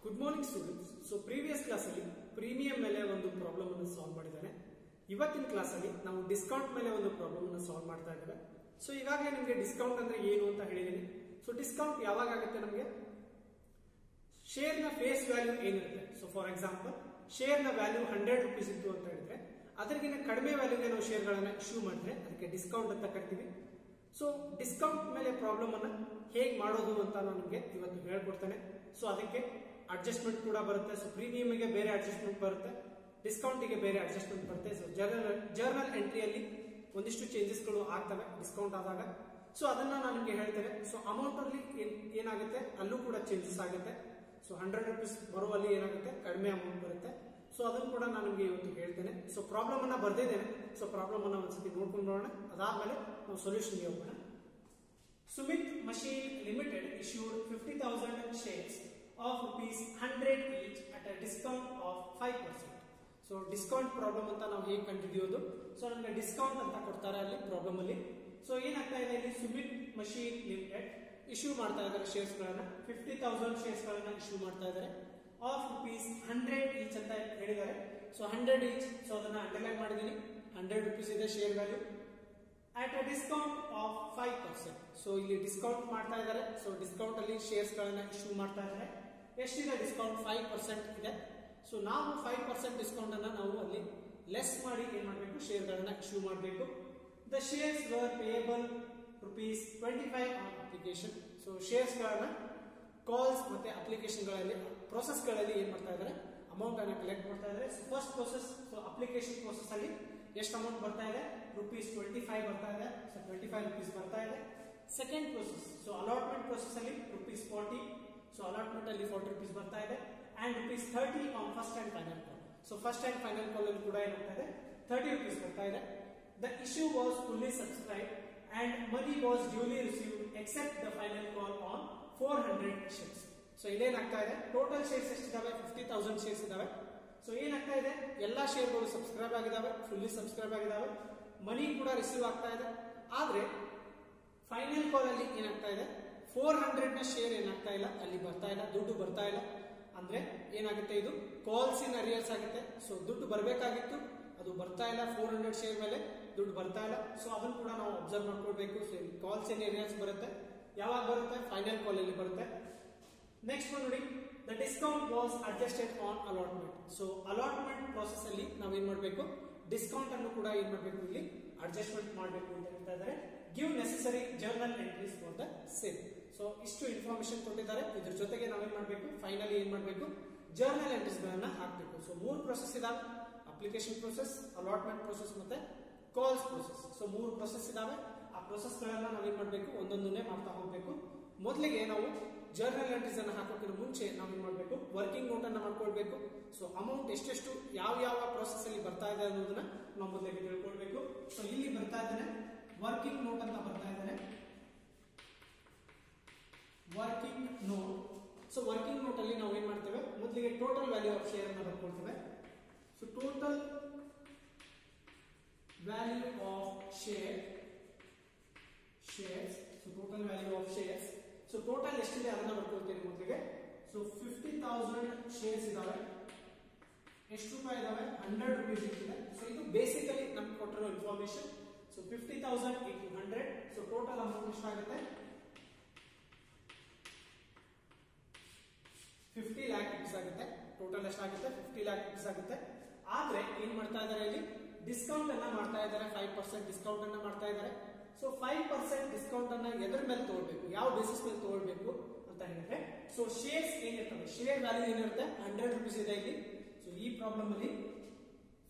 Good morning students. So previous class ಅಲ್ಲಿ premium ಮೇಲೆ ಒಂದು ಪ್ರಾಬ್ಲಮ್ ಅನ್ನು ಸಾಲ್ವ್ ಮಾಡಿದ್ದಾನೆ. ಇವತ್ತಿನ ಕ್ಲಾಸ್ ಅಲ್ಲಿ ನಾವು ಡಿಸ್ಕೌಂಟ್ ಮೇಲೆ ಒಂದು ಪ್ರಾಬ್ಲಮ್ ಅನ್ನು ಸಾಲ್ವ್ ಮಾಡ್ತಾ ಇದ್ದೇವೆ. ಸೊ ಈಗಾಗಲೇ ನಿಮಗೆ ಡಿಸ್ಕೌಂಟ್ ಅಂದ್ರೆ ಏನು ಅಂತ ಹೇಳಿದೀನಿ. ಸೊ ಡಿಸ್ಕೌಂಟ್ ಯಾವಾಗ ಆಗುತ್ತೆ? ನಮಗೆ ಶೇರ್ ನ ಫೇಸ್ ವ್ಯಾಲ್ಯೂ ಏನಿರುತ್ತೆ. ಸೊ ಫಾರ್ ಎಕ್ಸಾಂಪಲ್ ಶೇರ್ ನ ವ್ಯಾಲ್ಯೂ 100 ರೂಪೀಸ್ ಇತ್ತು ಅಂತ ಹೇಳಿದ್ರೆ ಅದಕ್ಕಿಂತ ಕಡಿಮೆ ವ್ಯಾಲ್ಯೂಗೆ ನಾವು ಶೇರ್ ಗಳನ್ನ ಇಶ್ಯೂ ಮಾಡಿದ್ರೆ ಅದಕ್ಕೆ ಡಿಸ್ಕೌಂಟ್ ಅಂತ ಕರಿತೀವಿ. ಸೊ ಡಿಸ್ಕೌಂಟ್ ಮೇಲೆ ಪ್ರಾಬ್ಲಮ್ ಅನ್ನ ಹೇಗೆ ಮಾಡೋದು ಅಂತ ನಾನು ನಿಮಗೆ ಇವತ್ತು ಹೇಳ್ಕೊಡ್ತೇನೆ. ಸೊ ಅದಕ್ಕೆ ಅಡ್ಜಸ್ಟ್ಮೆಂಟ್ ಕೂಡ ಬರುತ್ತೆ. ಸೊ ಪ್ರೀಮಿಯಂ ಗೆ ಬೇರೆ ಅಡ್ಜಸ್ಟ್ಮೆಂಟ್ ಬರುತ್ತೆ, ಡಿಸ್ಕೌಂಟ್ ಗೆ ಬೇರೆ ಅಡ್ಜಸ್ಟ್ಮೆಂಟ್ ಬರುತ್ತೆ. ಸೊ ಜರ್ನಲ್ ಎಂಟ್ರಿಯಲ್ಲಿ ಒಂದಿಷ್ಟು ಚೇಂಜಸ್ ಗಳು ಆಗ್ತವೆ ಡಿಸ್ಕೌಂಟ್ ಆದಾಗ. ಸೊ ಅದನ್ನ ನಾನು ನಿಮಗೆ ಹೇಳ್ತೇನೆ. ಸೊ ಅಮೌಂಟ್ ಅಲ್ಲಿ ಏನಾಗುತ್ತೆ ಅಲ್ಲೂ ಕೂಡ ಚೇಂಜಸ್ ಆಗುತ್ತೆ. ಸೊ 100 ರೂಪೀಸ್ ಬರುವಲ್ಲಿ ಏನಾಗುತ್ತೆ ಕಡಿಮೆ ಅಮೌಂಟ್ ಬರುತ್ತೆ. ಸೊ ಅದನ್ನು ಕೂಡ ನಾನು ನಿಮಗೆ ಇವತ್ತು ಹೇಳ್ತೇನೆ. ಸೊ ಪ್ರಾಬ್ಲಮ್ ಅನ್ನ ಬರ್ದಿದ್ದೇನೆ. ಸೊ ಪ್ರಾಬ್ಲಮ್ ಅನ್ನ ಒಂದ್ಸತಿ ನೋಡ್ಕೊಂಡು ನೋಡೋಣ. ಅದಾದ್ಮೇಲೆ ನಾವು ಸೊಲ್ಯೂಷನ್ಗೆ ಹೋಗೋಣ. Sumit machine limited issued 50,000 shares of ₹100 each at a discount of 5%. So discount problem ಅಂತ ನಾವು ಹೇಗೆ ಕಂಡುಹಿಡಿಯೋದು? ಸೊ ನಮಗೆ ಡಿಸ್ಕೌಂಟ್ ಅಂತ ಕೊಡ್ತಾರೆ ಅಲ್ಲಿ ಪ್ರಾಬ್ಲಮ್ ಅಲ್ಲಿ. ಸೊ ಏನಾಗ್ತಾ ಇದೆ ಇಲ್ಲಿ, ಸುಮಿತ್ ಮಷೀನ್ ಲಿಮಿಟೆಡ್ ಇಶ್ಯೂ ಮಾಡ್ತಾ ಇದ್ದಾರೆ ಶೇರ್ಸ್ ಗಳನ್ನ, 50,000 ಶೇರ್ಸ್ ಗಳನ್ನ ಇಶ್ಯೂ ಮಾಡ್ತಾ ಇದ್ದಾರೆ. ಆಫ್ ₹100 ಈಚ್ ಅಂತ ಹೇಳಿದ್ದಾರೆ. So 100 each. ಸೊ ಅದನ್ನ ಅಂಡರ್ಲೈನ್ ಮಾಡಿದೀನಿ. 100 ರೂಪೀಸ್ ಇದೆ share value at a discount of 5%. So ಇಲ್ಲಿ ಡಿಸ್ಕೌಂಟ್ ಮಾಡ್ತಾ ಇದ್ದಾರೆ. ಸೊ ಡಿಸ್ಕೌಂಟ್ ಅಲ್ಲಿ ಶೇರ್ಸ್ ಗಳನ್ನ ಇಶ್ಯೂ ಮಾಡ್ತಾ ಇದ್ದಾರೆ. ಎಷ್ಟಿದೆ ಡಿಸ್ಕೌಂಟ್? 5% ಇದೆ. ಸೊ ನಾವು 5% ಡಿಸ್ಕೌಂಟ್ ಅನ್ನ ನಾವು ಅಲ್ಲಿ ಲೆಸ್ ಮಾಡಿ ಏನ್ ಮಾಡಬೇಕು, ಶೇರ್ ಗಳನ್ನ ಇಶ್ಯೂ ಮಾಡಬೇಕು. The shares var payable ₹25 on application. So shares ಗಳನ್ನ ಕಾಲ್ಸ್ ಮತ್ತೆ ಅಪ್ಲಿಕೇಶನ್ ಗಳಲ್ಲಿ ಪ್ರೋಸೆಸ್ ಗಳಲ್ಲಿ ಏನ್ ಮಾಡ್ತಾ ಇದ್ದಾರೆ, ಅಮೌಂಟ್ ಅನ್ನ ಕಲೆಕ್ಟ್ ಮಾಡ್ತಾ ಇದ್ದಾರೆ. First process, so application process ಅಲ್ಲಿ ಎಷ್ಟು ಅಮೌಂಟ್ ಬರ್ತಾ ಇದೆ? ₹25 ಬರ್ತಾ ಇದೆ. ಸೊ 25 ರೂಪೀಸ್ ಬರ್ತಾ ಇದೆ. Second process, so allotment process ಅಲ್ಲಿ ₹40. ಸೊ ಅಲಾಟ್ಮೆಂಟ್ ಅಲ್ಲಿ 40 ರೂಪೀಸ್ ಬರ್ತಾ ಇದೆ. And ₹30 on first and final call. So first and final call ಅಲ್ಲಿ ಕೂಡ ಏನಾಗ್ತಾ ಇದೆ, 30 ರೂಪೀಸ್ ಬರ್ತಾ ಇದೆ. The issue was fully subscribe and money was duly received except the final call on 400 shares. So ಇದೇನಾಗ್ತಾ ಇದೆ, ಟೋಟಲ್ ಶೇರ್ಸ್ ಎಷ್ಟಿದಾವೆ? 50,000 shares ಇದಾವೆ. ಸೊ ಏನಾಗ್ತಾ ಇದೆ, ಎಲ್ಲಾ ಶೇರ್ಗಳು ಸಬ್ಸ್ಕ್ರೈಬ್ ಆಗಿದಾವೆ, ಫುಲ್ಲಿ ಸಬ್ಸ್ಕ್ರೈಬ್ ಆಗಿದಾವೆ, ಮನಿ ಕೂಡ ರಿಸೀವ್ ಆಗ್ತಾ ಇದೆ. ಆದ್ರೆ ಫೈನಲ್ ಕಾಲ್ ಅಲ್ಲಿ ಏನಾಗ್ತಾ ಇದೆ, 400 ನ ಶೇರ್ ಏನಾಗ್ತಾ ಇಲ್ಲ, ಅಲ್ಲಿ ಬರ್ತಾ ಇಲ್ಲ, ದುಡ್ಡು ಬರ್ತಾ ಇಲ್ಲ. ಅಂದ್ರೆ ಏನಾಗುತ್ತೆ, ಇದು ಕಾಲ್ಸ್ ಇನ್ ಅರಿಯರ್ಸ್ ಆಗುತ್ತೆ. ಸೊ ದುಡ್ಡು ಬರಬೇಕಾಗಿತ್ತು, ಅದು ಬರ್ತಾ ಇಲ್ಲ. 400 ಶೇರ್ ಮೇಲೆ ದುಡ್ಡು ಬರ್ತಾ ಇಲ್ಲ. ಸೊ ಅದನ್ನು ಕೂಡ ನಾವು ಅಬ್ಸರ್ವ್ ಮಾಡ್ಕೊಳ್ಬೇಕು. ಸೊ ಕಾಲ್ಸ್ ಇನ್ ಅರಿಯರ್ಸ್ ಬರುತ್ತೆ. ಯಾವಾಗ ಬರುತ್ತೆ? ಫೈನಲ್ ಕಾಲ್ ಅಲ್ಲಿ ಬರುತ್ತೆ. ನೆಕ್ಸ್ಟ್ ನೋಡಿ, the discount was adjusted on allotment. So allotment process ಅಲ್ಲಿ ನಾವೇನ್ ಮಾಡಬೇಕು, ಡಿಸ್ಕೌಂಟ್ ಅನ್ನು ಕೂಡ ಏನ್ ಮಾಡಬೇಕು, ಇಲ್ಲಿ ಅಡ್ಜಸ್ಟ್ಮೆಂಟ್ ಮಾಡಬೇಕು ಅಂತ ಹೇಳ್ತಾ ಇದ್ದಾರೆ. Give necessary journal entries for the sale. So ಇಷ್ಟು ಇನ್ಫಾರ್ಮೇಶನ್ ಕೊಟ್ಟಿದ್ದಾರೆ. ಇದ್ರ ಜೊತೆಗೆ ನಾವೇನ್ ಮಾಡಬೇಕು, ಫೈನಲಿ ಏನ್ ಮಾಡಬೇಕು, ಜರ್ನಲ್ ಎಂಟ್ರೀಸ್ ಗಳನ್ನ ಹಾಕಬೇಕು. ಸೊ 3 ಪ್ರೋಸೆಸ್ ಇದಾವೆ, ಅಪ್ಲಿಕೇಶನ್ ಪ್ರೋಸೆಸ್, ಅಲಾಟ್ಮೆಂಟ್ ಪ್ರೋಸೆಸ್ ಮತ್ತೆ ಕಾಲ್ಸ್ ಪ್ರೋಸೆಸ್. ಸೊ 3 ಪ್ರೋಸೆಸ್ ಇದಾವೆ. ಆ ಪ್ರೋಸೆಸ್ ಗಳನ್ನ ನಾವೇನ್ ಮಾಡಬೇಕು, ಒಂದೊಂದನ್ನೇ ಮಾಡ್ತಾ ಹೋಗ್ಬೇಕು. ಮೊದಲಿಗೆ ನಾವು ಜರ್ನಲ್ ಎಂಟ್ರೀಸ್ ಅನ್ನ ಹಾಕೋಕ್ಕಿಂತ ಮುಂಚೆ ನಾವೇನ್ ಮಾಡಬೇಕು, ವರ್ಕಿಂಗ್ ನೋಟ್ ಅನ್ನ ಮಾಡ್ಕೊಳ್ಬೇಕು. ಸೊ ಅಮೌಂಟ್ ಎಷ್ಟೆಷ್ಟು ಯಾವ ಯಾವ ಪ್ರೋಸೆಸ್ ಅಲ್ಲಿ ಬರ್ತಾ ಇದೆ ಅನ್ನೋದನ್ನ ನಾವು ಮೊದಲಿಗೆ ತಿಳ್ಕೊಳ್ಬೇಕು. ಸೊ ಇಲ್ಲಿ ಬರ್ತಾ ಇದ್ದಾನೆ ವರ್ಕಿಂಗ್ ನೋಟ್ ಅಂತ ಬರ್ತಾ ಇದ್ದಾನೆ, working note. So working note ಅಲ್ಲಿ ನಾವು ಏನ್ ಮಾಡ್ತೇವೆ, ಮೊದಲಿಗೆ ಟೋಟಲ್ ವ್ಯಾಲ್ಯೂ ಆಫ್ ಶೇರ್ ಅನ್ನ ಬರ್ಕೊಳ್ತೇವೆ. So total value of shares. So total value of shares. So total ಎಷ್ಟಿದೆ ಅದನ್ನ ಬರ್ಕೊಳ್ತೇನೆ ಮೊದಲಿಗೆ. ಸೊ 50,000 ಶೇರ್ಸ್ ಇದಾವೆ. ಎಷ್ಟು ರೂಪಾಯಿ ಇದಾವೆ? 100 ರೂಪೀಸ್ ಇಟ್ಟಿದೆ. ಸೊ ಇದು ಬೇಸಿಕಲಿ ನಮ್ಗೆ ಕೊಟ್ಟಿರೋ information. So 50,000 into 100. So total amount ಎಷ್ಟಾಗುತ್ತೆ? 50 lakh rupees ಆಗುತ್ತೆ. ಟೋಟಲ್ ಎಷ್ಟಾಗುತ್ತೆ? 50 lakh rupees ಆಗುತ್ತೆ. ಆದ್ರೆ ಏನ್ ಮಾಡ್ತಾ ಇದ್ದಾರೆ, ಇಲ್ಲಿ ಡಿಸ್ಕೌಂಟ್ ಅನ್ನ ಮಾಡ್ತಾ ಇದ್ದಾರೆ. 5% ಡಿಸ್ಕೌಂಟ್ ಅನ್ನ ಮಾಡ್ತಾ ಇದ್ದಾರೆ. ಸೊ 5% ಡಿಸ್ಕೌಂಟ್ ಅನ್ನ ಎದ್ರ ಮೇಲೆ ತಗೊಳ್ಬೇಕು, ಯಾವ ಬೇಸಿಸ್ ಮೇಲೆ ತಗೊಳ್ಬೇಕು ಅಂತ ಹೇಳಿದ್ರೆ, ಸೊ ಶೇರ್ಸ್ ಏನಿರ್ತವೆ, ಶೇರ್ ವ್ಯಾಲ್ಯೂ ಏನಿರುತ್ತೆ 100 ರೂಪೀಸ್ ಇದೆ ಇಲ್ಲಿ. ಸೊ ಈ ಪ್ರಾಬ್ಲಮ್ ಅಲ್ಲಿ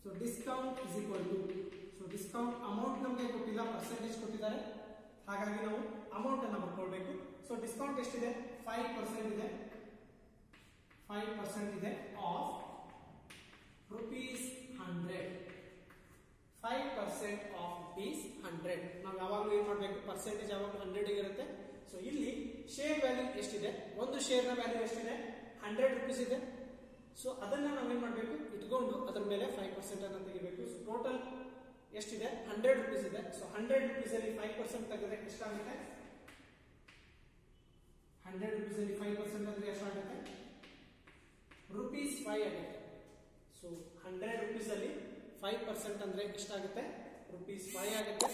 so discount is equal to, so discount amount ನಮಗೆ ಕೊಟ್ಟಿಲ್ಲ, ಪರ್ಸೆಂಟೇಜ್ ಕೊಟ್ಟಿದ್ದಾರೆ. ಹಾಗಾಗಿ ನಾವು ಅಮೌಂಟ್ ಅನ್ನ ಬರ್ಕೊಳ್ಬೇಕು. ಸೊ ಡಿಸ್ಕೌಂಟ್ ಎಷ್ಟಿದೆ? 5% ಇದೆ. 5% ಇದೆ ಆಫ್ ₹100. 5% ಆಫ್ ₹100. ನಾವು ಯಾವಾಗಲೂ ಏನ್ ಮಾಡಬೇಕು, ಪರ್ಸೆಂಟೇಜ್ ಯಾವಾಗಲೂ 100 ಇರುತ್ತೆ. ಸೊ ಇಲ್ಲಿ ಶೇರ್ ವ್ಯಾಲ್ಯೂ ಎಷ್ಟಿದೆ, ಒಂದು ಶೇರ್ ನ ವ್ಯಾಲ್ಯೂ ಎಷ್ಟಿದೆ? 100 ರೂಪೀಸ್ ಇದೆ. ಸೊ ಅದನ್ನ ನಾವೇನ್ ಮಾಡಬೇಕು, ಇಟ್ಕೊಂಡು ಅದರ ಮೇಲೆ 5% ಅನ್ನ ತೆಗಿಬೇಕು. ಸೊ ಟೋಟಲ್ ಎಷ್ಟಿದೆ? 100 ರೂಪೀಸ್ ಇದೆ. ಸೊ 100 ರೂಪೀಸ್ ಅಲ್ಲಿ 5% ತೆಗೆದ್ರೆ ಎಷ್ಟಾಗುತ್ತೆ? 100 ರೂಪೀಸ್ ಅಲ್ಲಿ 5% ಅಂದ್ರೆ ಎಷ್ಟಾಗುತ್ತೆ? ₹5 ಆಗುತ್ತೆ. ಸೊ 100 rupees ಅಲ್ಲಿ 5% ಅಂದ್ರೆ ಎಷ್ಟಾಗುತ್ತೆ? ₹5 ಆಗುತ್ತೆ.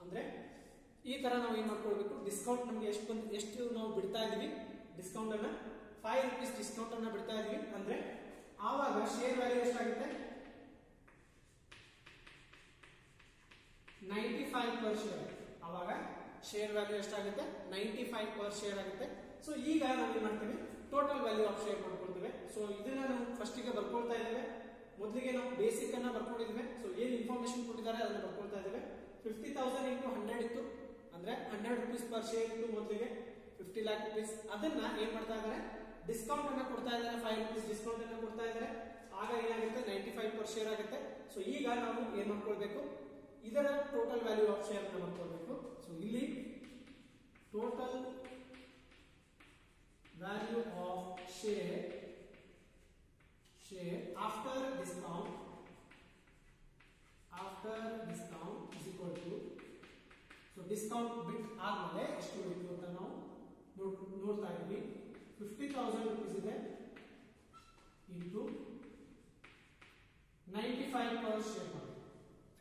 ಅಂದ್ರೆ ಈ ತರ ನಾವು ಏನ್ ಮಾಡ್ಕೊಳ್ಬೇಕು, ಡಿಸ್ಕೌಂಟ್ ನಮಗೆ ಎಷ್ಟು ನಾವು ಬಿಡ್ತಾ ಇದೀವಿ, ಡಿಸ್ಕೌಂಟ್ ಅನ್ನ ₹5 ಡಿಸ್ಕೌಂಟ್ ಅನ್ನ ಬಿಡ್ತಾ ಇದೀವಿ ಅಂದ್ರೆ ಆವಾಗ ಶೇರ್ ವ್ಯಾಲ್ಯೂ ಎಷ್ಟಾಗುತ್ತೆ? 95 per share. ಆವಾಗ ಶೇರ್ ವ್ಯಾಲ್ಯೂ ಎಷ್ಟಾಗುತ್ತೆ? 95 per share ಆಗುತ್ತೆ. ಸೊ ಈಗ ನಾವು ಏನ್ ಮಾಡ್ತೀವಿ, ಟೋಟಲ್ ವ್ಯಾಲ್ಯೂ ಆಫ್ ಶೇರ್ ಮಾಡ್ಕೊಳ್ತೇವೆ. ಸೊ ಇದನ್ನ ನಾವು ಫಸ್ಟ್ ಗೆ ಬರ್ಕೊಳ್ತಾ ಇದ್ದೇವೆ. ಮೊದಲಿಗೆ ನಾವು ಬೇಸಿಕ್ ಅನ್ನ ಬರ್ಕೊಂಡಿದ್ದೇವೆ. ಸೊ ಏನ್ ಇನ್ಫಾರ್ಮೇಶನ್ ಕೊಟ್ಟಿದ್ದಾರೆ ಅದನ್ನ ಬರ್ಕೊಳ್ತಾ ಇದ್ದೇವೆ. 50,000 into 100 ಇತ್ತು ಅಂದ್ರೆ ₹100 per share ಇತ್ತು ಮೊದಲಿಗೆ, 50 lakh rupees. ಅದನ್ನ ಏನ್ ಮಾಡ್ತಾ ಇದ್ದಾರೆ, ಡಿಸ್ಕೌಂಟ್ ಅನ್ನ ಕೊಡ್ತಾ ಇದ್ದಾರೆ, ₹5 ಡಿಸ್ಕೌಂಟ್ ಅನ್ನ ಕೊಡ್ತಾ ಇದ್ದಾರೆ. ಆಗ ಏನಾಗುತ್ತೆ? 95 per share ಆಗುತ್ತೆ. ಸೊ ಈಗ ನಾವು ಏನ್ ಮಾಡ್ಕೊಳ್ಬೇಕು, ಇದರ ಟೋಟಲ್ ವ್ಯಾಲ್ಯೂ ಆಫ್ ಶೇರ್ ಅನ್ನ ಮಾಡ್ಕೊಳ್ಬೇಕು. ಸೊ ಇಲ್ಲಿ total value of share after discount is equal to, so discount ಬಿಟ್ ಆದ್ಮೇಲೆ ಎಷ್ಟು ಉಳಿತು ಅಂತ ನಾವು ನೋಡ್ತಾ ಇದ್ವಿ. 50,000 rupees ಇದೆ ಇಂಟು 95 per share ಮಾಡಿ.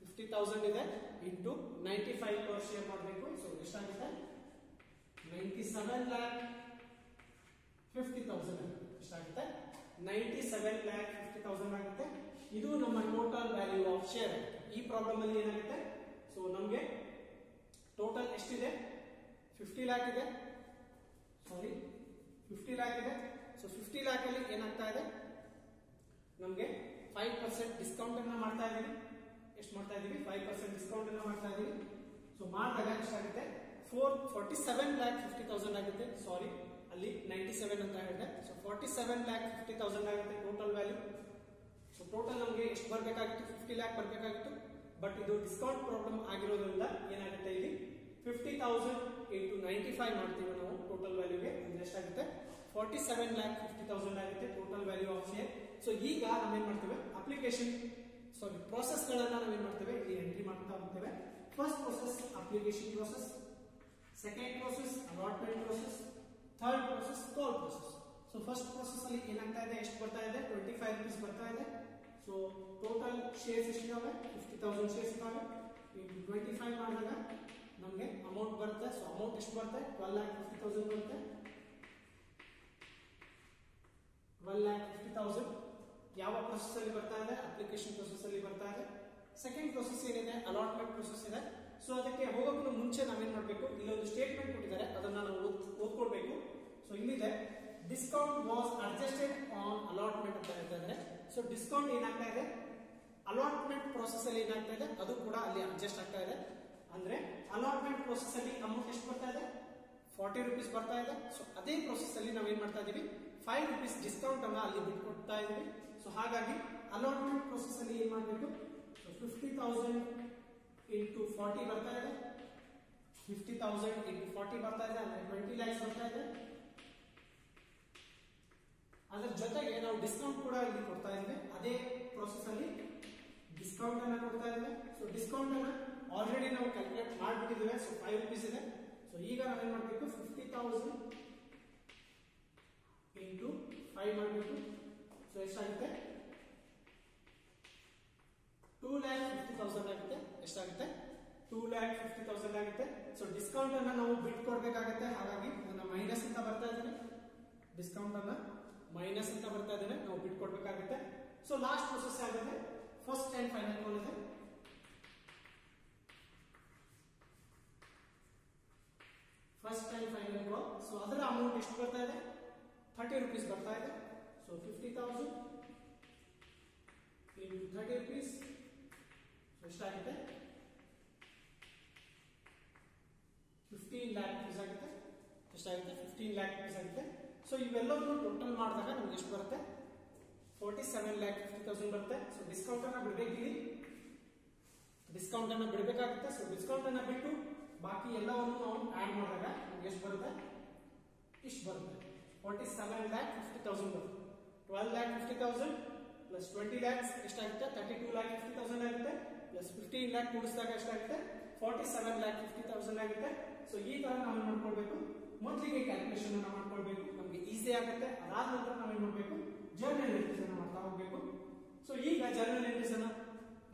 50,000 ಇದೆ ಇಂಟು 95 per share ಮಾಡಬೇಕು. ಸೊ ಎಷ್ಟಾಗುತ್ತೆ? 97,50,000 ಎಷ್ಟಾಗುತ್ತೆ? 97,50,000 ಆಗುತ್ತೆ. ಇದು ನಮ್ಮ ಟೋಟಲ್ ವ್ಯಾಲ್ಯೂ ಆಫ್ ಶೇರ್. ಈ ಪ್ರಾಬ್ಲಮ್ ಅಲ್ಲಿ ಏನಾಗುತ್ತೆ? ಸೊ ನಮಗೆ ಟೋಟಲ್ ಎಷ್ಟಿದೆ? 50 lakh ಇದೆ. ಸಾರಿ 50 lakh ಇದೆ. ಸೊ 50 lakh ಅಲ್ಲಿ ಏನಾಗ್ತಾ ಇದೆ? ನಮಗೆ 5% ಡಿಸ್ಕೌಂಟ್ ಅನ್ನ ಮಾಡ್ತಾ ಇದೀವಿ. ಎಷ್ಟು ಮಾಡ್ತಾ ಇದೀವಿ? 5% ಡಿಸ್ಕೌಂಟ್ ಅನ್ನ ಮಾಡ್ತಾ ಇದೀವಿ. ಸೊ ಮಾಡಿದಾಗ ಎಷ್ಟಾಗುತ್ತೆ? 47,50,000 ಆಗುತ್ತೆ. ಸಾರಿ ಅಲ್ಲಿ 97 ಅಂತ ಹೇಳಿದೆ. ಸೊ 47,50,000 ಆಗುತ್ತೆ ಟೋಟಲ್ ವ್ಯಾಲ್ಯೂ. ಸೊ ಟೋಟಲ್ ನಮಗೆ ಎಷ್ಟು ಬರಬೇಕಾಗಿತ್ತು? 50 lakh ಬರಬೇಕಾಗಿತ್ತು. ಬಟ್ ಇದು ಡಿಸ್ಕೌಂಟ್ ಪ್ರಾಬ್ಲಮ್ ಆಗಿರೋದ್ರಿಂದ ಏನಾಗುತ್ತೆ, ಇಲ್ಲಿ 50,000 into 95 ಮಾಡ್ತೀವಿ ನಾವು ಟೋಟಲ್ ವ್ಯಾಲ್ಯೂಗೆ. ಅಂದ್ರೆ ಎಷ್ಟಾಗುತ್ತೆ? 47,50,000 ಆಗುತ್ತೆ total value of share. So ಈಗ ನಾವೇನ್ ಮಾಡ್ತೇವೆ, ಪ್ರೋಸೆಸ್ ಗಳನ್ನ ನಾವೇನ್ ಮಾಡ್ತೇವೆ, ಇಲ್ಲಿ ಎಂಟ್ರಿ ಮಾಡ್ತಾ ಹೋಗ್ತೇವೆ. First process application process, second process allotment process, third process call process. So first process ಅಲ್ಲಿ ಏನಾಗ್ತಾ ಇದೆ, ಎಷ್ಟು ಬರ್ತಾ ಇದೆ? 25 rupees ಬರ್ತಾ ಇದೆ. ಸೊ ಟೋಟಲ್ ಶೇರ್ಸ್ ಎಷ್ಟಿದಾವೆ? 50,000 ಶೇರ್ಸ್ ಇದಾವೆ. ಇಂಟು 25 ಮಾಡಿದಾಗ ನಮಗೆ ಅಮೌಂಟ್ ಬರುತ್ತೆ. ಸೊ ಅಮೌಂಟ್ ಎಷ್ಟು ಬರುತ್ತೆ? 12,50,000 ಬರುತ್ತೆ. 12,50,000 ಯಾವ ಪ್ರೋಸೆಸ್ ಅಲ್ಲಿ ಬರ್ತಾ ಇದೆ? ಅಪ್ಲಿಕೇಶನ್ ಪ್ರೋಸೆಸ್ ಅಲ್ಲಿ ಬರ್ತಾ ಇದೆ. ಸೆಕೆಂಡ್ ಪ್ರೋಸೆಸ್ ಏನಿದೆ? ಅಲಾಟ್ಮೆಂಟ್ ಪ್ರೋಸೆಸ್ ಇದೆ. ಸೊ ಅದಕ್ಕೆ ಹೋಗೋಕ್ಕೂ ಮುಂಚೆ ನಾವೇನ್ ಮಾಡಬೇಕು, ಇಲ್ಲೊಂದು ಸ್ಟೇಟ್ಮೆಂಟ್ ಕೊಟ್ಟಿದ್ದಾರೆ, ಅದನ್ನ ನಾವು ಓದ್ಕೊಳ್ಬೇಕು. ಸೊ ಇಲ್ಲಿದೆ, discount was adjusted on allotment ಅಂತ ಹೇಳ್ತಾ ಇದ್ದಾರೆ. ಸೊ ಡಿಸ್ಕೌಂಟ್ ಏನಾಗ್ತಾ ಇದೆ? ಅಲಾಟ್ಮೆಂಟ್ ಪ್ರೋಸೆಸ್ ಅಲ್ಲಿ ಏನಾಗ್ತಾ ಇದೆ? ಅದು ಕೂಡ ಅಲ್ಲಿ ಅಡ್ಜಸ್ಟ್ ಆಗ್ತಾ ಇದೆ. ಅಂದ್ರೆ ಅಲಾಟ್ಮೆಂಟ್ ಪ್ರೋಸೆಸ್ ಅಲ್ಲಿ ಅಮೌಂಟ್ ಎಷ್ಟು ಬರ್ತಾ ಇದೆ? 40 rupees ಬರ್ತಾ ಇದೆ. ಸೊ ಅದೇ ಪ್ರೋಸೆಸ್ ಅಲ್ಲಿ ನಾವು ಏನ್ ಮಾಡ್ತಾ ಇದೀವಿ? 5 rupees ಡಿಸ್ಕೌಂಟ್ ಅನ್ನ ಅಲ್ಲಿ ಬಿಟ್ಕೊಡ್ತಾ ಇದೀವಿ. ಸೊ ಹಾಗಾಗಿ ಅಲಾಟ್ಮೆಂಟ್ ಪ್ರೋಸೆಸ್ ಅಲ್ಲಿ ಏನ್ ಮಾಡಬೇಕು? 50,000 into 40 ಬರ್ತಾ ಇದೆ. 50,000 into 40 ಬರ್ತಾ ಇದೆ ಅಂದ್ರೆ 20 lakhs ಬರ್ತಾ ಇದೆ. ಅದರ ಜೊತೆಗೆ ನಾವು ಡಿಸ್ಕೌಂಟ್ ಕೂಡ ಇಲ್ಲಿ ಕೊಡ್ತಾ ಇದ್ದೇವೆ. ಅದೇ ಪ್ರೋಸೆಸ್ ಅಲ್ಲಿ ಡಿಸ್ಕೌಂಟ್ ಅನ್ನ ಕೊಡ್ತಾ ಇದ್ದೇವೆ. ಸೊ ಡಿಸ್ಕೌಂಟ್ ಅನ್ನ ಆಲ್ರೆಡಿ ನಾವು ಕ್ಯಾಲ್ಕುಲೇಟ್ ಮಾಡಿಬಿಟ್ಟಿದ್ದೇವೆ. ಸೊ 5 rupees ಇದೆ. ಸೊ ಈಗ ನಾವೇನ್ ಮಾಡಬೇಕು? 50,000 into 5 ಮಾಡಬೇಕು. ಸೊ ಎಷ್ಟಾಗುತ್ತೆ? 2,50,000 ಆಗುತ್ತೆ. ಎಷ್ಟಾಗುತ್ತೆ? 2,50,000 ಆಗುತ್ತೆ. ಸೊ ಡಿಸ್ಕೌಂಟ್ ಅನ್ನ ನಾವು ಬಿಟ್ ಕೊಡ್ಬೇಕಾಗುತ್ತೆ. ಹಾಗಾಗಿ ಅದನ್ನ ಮೈನಸ್ ಅಂತ ಬರ್ತಾ ಇದ್ದೇನೆ. ಡಿಸ್ಕೌಂಟ್ ಅನ್ನ ಮೈನಸ್ ಅಂತ ಬರ್ತಾ ಇದ್ದೇನೆ, ನಾವು ಬಿಟ್ ಕೊಡ್ಬೇಕಾಗುತ್ತೆ. ಸೊ ಲಾಸ್ಟ್ ಪ್ರೋಸೆಸ್ ಯಾವ್ದಿದೆ? ಫಸ್ಟ್ ಅಂಡ್ ಫೈನಲ್ ಕಾಲ್ ಇದೆ. First and final call. So ಅದರ ಅಮೌಂಟ್ ಎಷ್ಟು ಬರ್ತಾ ಇದೆ? 30 rupees ಬರ್ತಾ ಇದೆ. ಸೊ 50,000 into 30 rupees ಎಷ್ಟಾಗುತ್ತೆ? 15 lakh rupees ಆಗುತ್ತೆ. ಎಷ್ಟಾಗುತ್ತೆ? 15 lakh rupees ಆಗುತ್ತೆ. ಸೊ ಇವೆಲ್ಲವನ್ನು ಟೋಟಲ್ ಮಾಡಿದಾಗ ನಮ್ಗೆ ಎಷ್ಟು ಬರುತ್ತೆ? 47,50,000 ಬರುತ್ತೆ. ಸೊ ಡಿಸ್ಕೌಂಟ್ ಅನ್ನ ಬಿಡಬೇಕಿಲ್ಲಿ, ಡಿಸ್ಕೌಂಟ್ ಅನ್ನ ಬಿಡಬೇಕಾಗುತ್ತೆ. ಸೊ ಡಿಸ್ಕೌಂಟ್ ಅನ್ನ ಬಿಟ್ಟು ಬಾಕಿ ಎಲ್ಲವನ್ನು ನಾವು ಆಡ್ ಮಾಡಿದಾಗ ನಮ್ಗೆ ಎಷ್ಟು ಬರುತ್ತೆ? ಇಷ್ಟು ಬರುತ್ತೆ. 47,50,000 ಬರುತ್ತೆ. 12,50,000 ಪ್ಲಸ್ 20 lakhs ಎಷ್ಟಾಗುತ್ತೆ? 32,50,000 ಆಗುತ್ತೆ. ಪ್ಲಸ್ 15 lakh ಕೂಡಿಸಿದಾಗ ಎಷ್ಟಾಗುತ್ತೆ? 47,50,000 ಆಗುತ್ತೆ. ಸೊ ಈ ತರ ನಾವು ಮಾಡ್ಕೊಳ್ಬೇಕು. ಮೊದಲಿಗೆ ಕ್ಯಾಲ್ಕುಲೇಷನ್ ಅನ್ನ ಮಾಡ್ಕೊಳ್ಬೇಕು, ನಮ್ಗೆ ಈಸಿ ಆಗುತ್ತೆ. ಅದಾದ ನಂತರ ನಾವೇನ್ ಮಾಡಬೇಕು? ಜರ್ನಲ್ ಎಂಟ್ರೀಸ್ ಅನ್ನ ಮಾಡ್ತಾ ಹೋಗ್ಬೇಕು. ಸೊ ಈಗ ಜರ್ನಲ್ ಎಂಟ್ರೀಸ್ ಅನ್ನ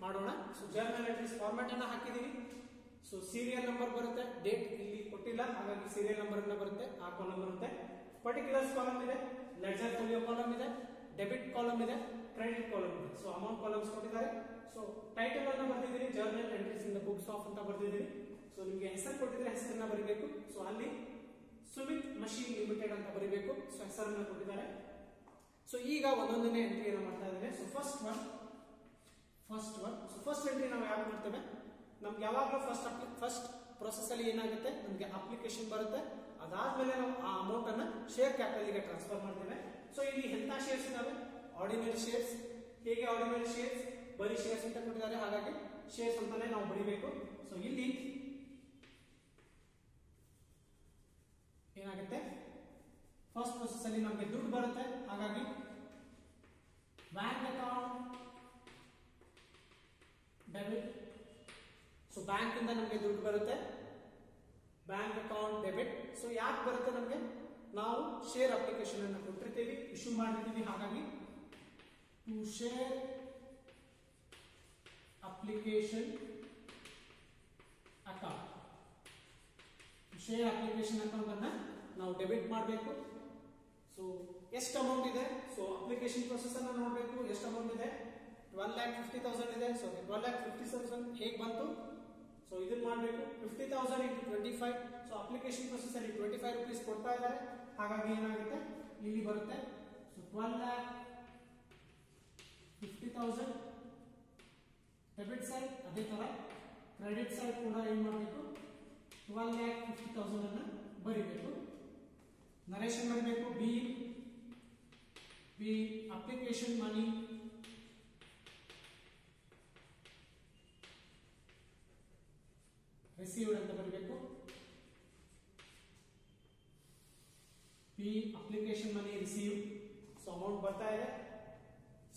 ಮಾಡೋಣ. ಸೊ ಜರ್ನಲ್ ಎಂಟ್ರೀಸ್ ಫಾರ್ಮ್ಯಾಟ್ ಅನ್ನ ಹಾಕಿದೀವಿ. ಸೊ ಸೀರಿಯಲ್ ನಂಬರ್ ಬರುತ್ತೆ, ಡೇಟ್ ಇಲ್ಲಿ ಕೊಟ್ಟಿಲ್ಲ, ಹಾಗಾಗಿ ಸೀರಿಯಲ್ ನಂಬರ್ ಅನ್ನ ಬರುತ್ತೆ, ಆ ಕಾಲಮ್ ಬರುತ್ತೆ. ಪರ್ಟಿಕ್ಯುಲರ್ಸ್ ಕಾಲಮ್ ಇದೆ, ಲೆಡ್ಜರ್ ಫೋಲಿಯೋ ಕಾಲಮ್ ಇದೆ, ಡೆಬಿಟ್ ಕಾಲಮ್ ಇದೆ, ಕ್ರೆಡಿಟ್ ಕಾಲಮ್ ಇದೆ. ಸೊ ಅಮೌಂಟ್ ಕಾಲಮ್ಸ್ ಕೊಟ್ಟಿದ್ದಾರೆ. ಸೊ ಟೈಟಲ್ ಅನ್ನ ಬರ್ತಿದ್ದೀನಿ, journal entries in the books of ಅಂತ ಬರ್ತಿದ್ದೀನಿ. ಸೊ ನಿಮಗೆ ಹೆಸರು ಕೊಟ್ಟಿದ್ರೆ ಹೆಸರನ್ನ ಬರೀಬೇಕು. ಸೊ ಅಲ್ಲಿ ಸುಮಿತ್ ಮಷೀನ್ ಲಿಮಿಟೆಡ್ ಅಂತ ಬರೀಬೇಕು. ಸೊ ಹೆಸರನ್ನ ಕೊಟ್ಟಿದ್ದಾರೆ. ಸೊ ಈಗ ಒಂದೊಂದನೇ ಎಂಟ್ರಿಯನ್ನು ಮಾಡ್ತಾ ಇದ್ದೇನೆ. So first one. So first entry ನಾವು ಯಾಕೆ ಮಾಡ್ತೇವೆ, ನಮ್ಗೆ ಯಾವಾಗಲೂ ಫಸ್ಟ್ ಪ್ರೊಸೆಸ್ ಅಲ್ಲಿ ಏನಾಗುತ್ತೆ, ನಮಗೆ ಅಪ್ಲಿಕೇಶನ್ ಬರುತ್ತೆ. ಅದಾದ್ಮೇಲೆ ನಾವು ಆ ಅಮೌಂಟ್ ಅನ್ನ ಶೇರ್ ಕ್ಯಾಪಿಟಲ್ ಗೆ ಟ್ರಾನ್ಸ್ಫರ್ ಮಾಡ್ತೇವೆ. ಸೊ ಇಲ್ಲಿ ಎಂತ ಶೇರ್ಸ್ ಇದಾವೆ, ಆರ್ಡಿನರಿ ಶೇರ್ಸ್. ಹೇಗೆ ಆರ್ಡಿನರಿ ಶೇರ್ಸ್, ಬರೀ ಶೇರ್ಸ್ ಅಂತ ಕೊಟ್ಟಿದ್ದಾರೆ, ಹಾಗಾಗಿ ಶೇರ್ಸ್ ಅಂತಾನೆ ನಾವು ಬರೀಬೇಕು. ಸೊ ಇಲ್ಲಿ ಏನಾಗುತ್ತೆ, ಫಸ್ಟ್ ಪ್ರೊಸೆಸ್ ಅಲ್ಲಿ ನಮಗೆ ದುಡ್ಡು ಬರುತ್ತೆ, ಹಾಗಾಗಿ bank account debit. So bank ಇಂದ ನಮಗೆ ದುಡ್ಡು ಬರುತ್ತೆ, ಬ್ಯಾಂಕ್ ಅಕೌಂಟ್ ಡೆಬಿಟ್. ಸೊ ಯಾಕೆ ಬರುತ್ತೆ ನಮಗೆ, ನಾವು ಶೇರ್ ಅಪ್ಲಿಕೇಶನ್ ಅನ್ನು ಕೊಟ್ಟಿರ್ತೀವಿ, ಇಶ್ಯೂ ಮಾಡಿರ್ತೀವಿ, ಹಾಗಾಗಿ to share application account. Share application account ಅನ್ನ ನಾವು ಡೆಬಿಟ್ ಮಾಡಬೇಕು. ಸೊ ಎಷ್ಟು ಅಮೌಂಟ್ ಇದೆ, ಸೊ ಅಪ್ಲಿಕೇಶನ್ ಪ್ರೊಸೆಸ್ ಅನ್ನ ನೋಡಬೇಕು. ಎಷ್ಟು ಅಮೌಂಟ್ ಇದೆ, 12,50,000 ಇದೆ. ಸೊ 12,50,000 ಹೇಗೆ ಬಂತು, ಸೊ ಇದನ್ನ ಮಾಡಬೇಕು. 50,000 into 25. ಸೊ ಅಪ್ಲಿಕೇಶನ್ ಪ್ರೊಸೆಸ್ ಅಲ್ಲಿ 25 ರೂಪೀಸ್ ಕೊಡ್ತಾ ಇದ್ದಾರೆ, ಹಾಗಾಗಿ ಏನಾಗುತ್ತೆ ಇಲ್ಲಿ ಬರುತ್ತೆ. So 12,50,000 debit side. ಅದೇ ತರ ಕ್ರೆಡಿಟ್ ಸೈಡ್ ಕೂಡ ಏನ್ ಮಾಡಬೇಕು, 12,50,000 ಅನ್ನ ಬರೀಬೇಕು. ನರೇಶನ್ ಬರೀಬೇಕು. ಬಿ ಅಪ್ಲಿಕೇಶನ್ ಮನಿ ರಿಸೀವ್ಡ್ ಅಂತ ಬರಬೇಕು. P application money receive. So amount ಬರ್ತಾ ಇದೆ.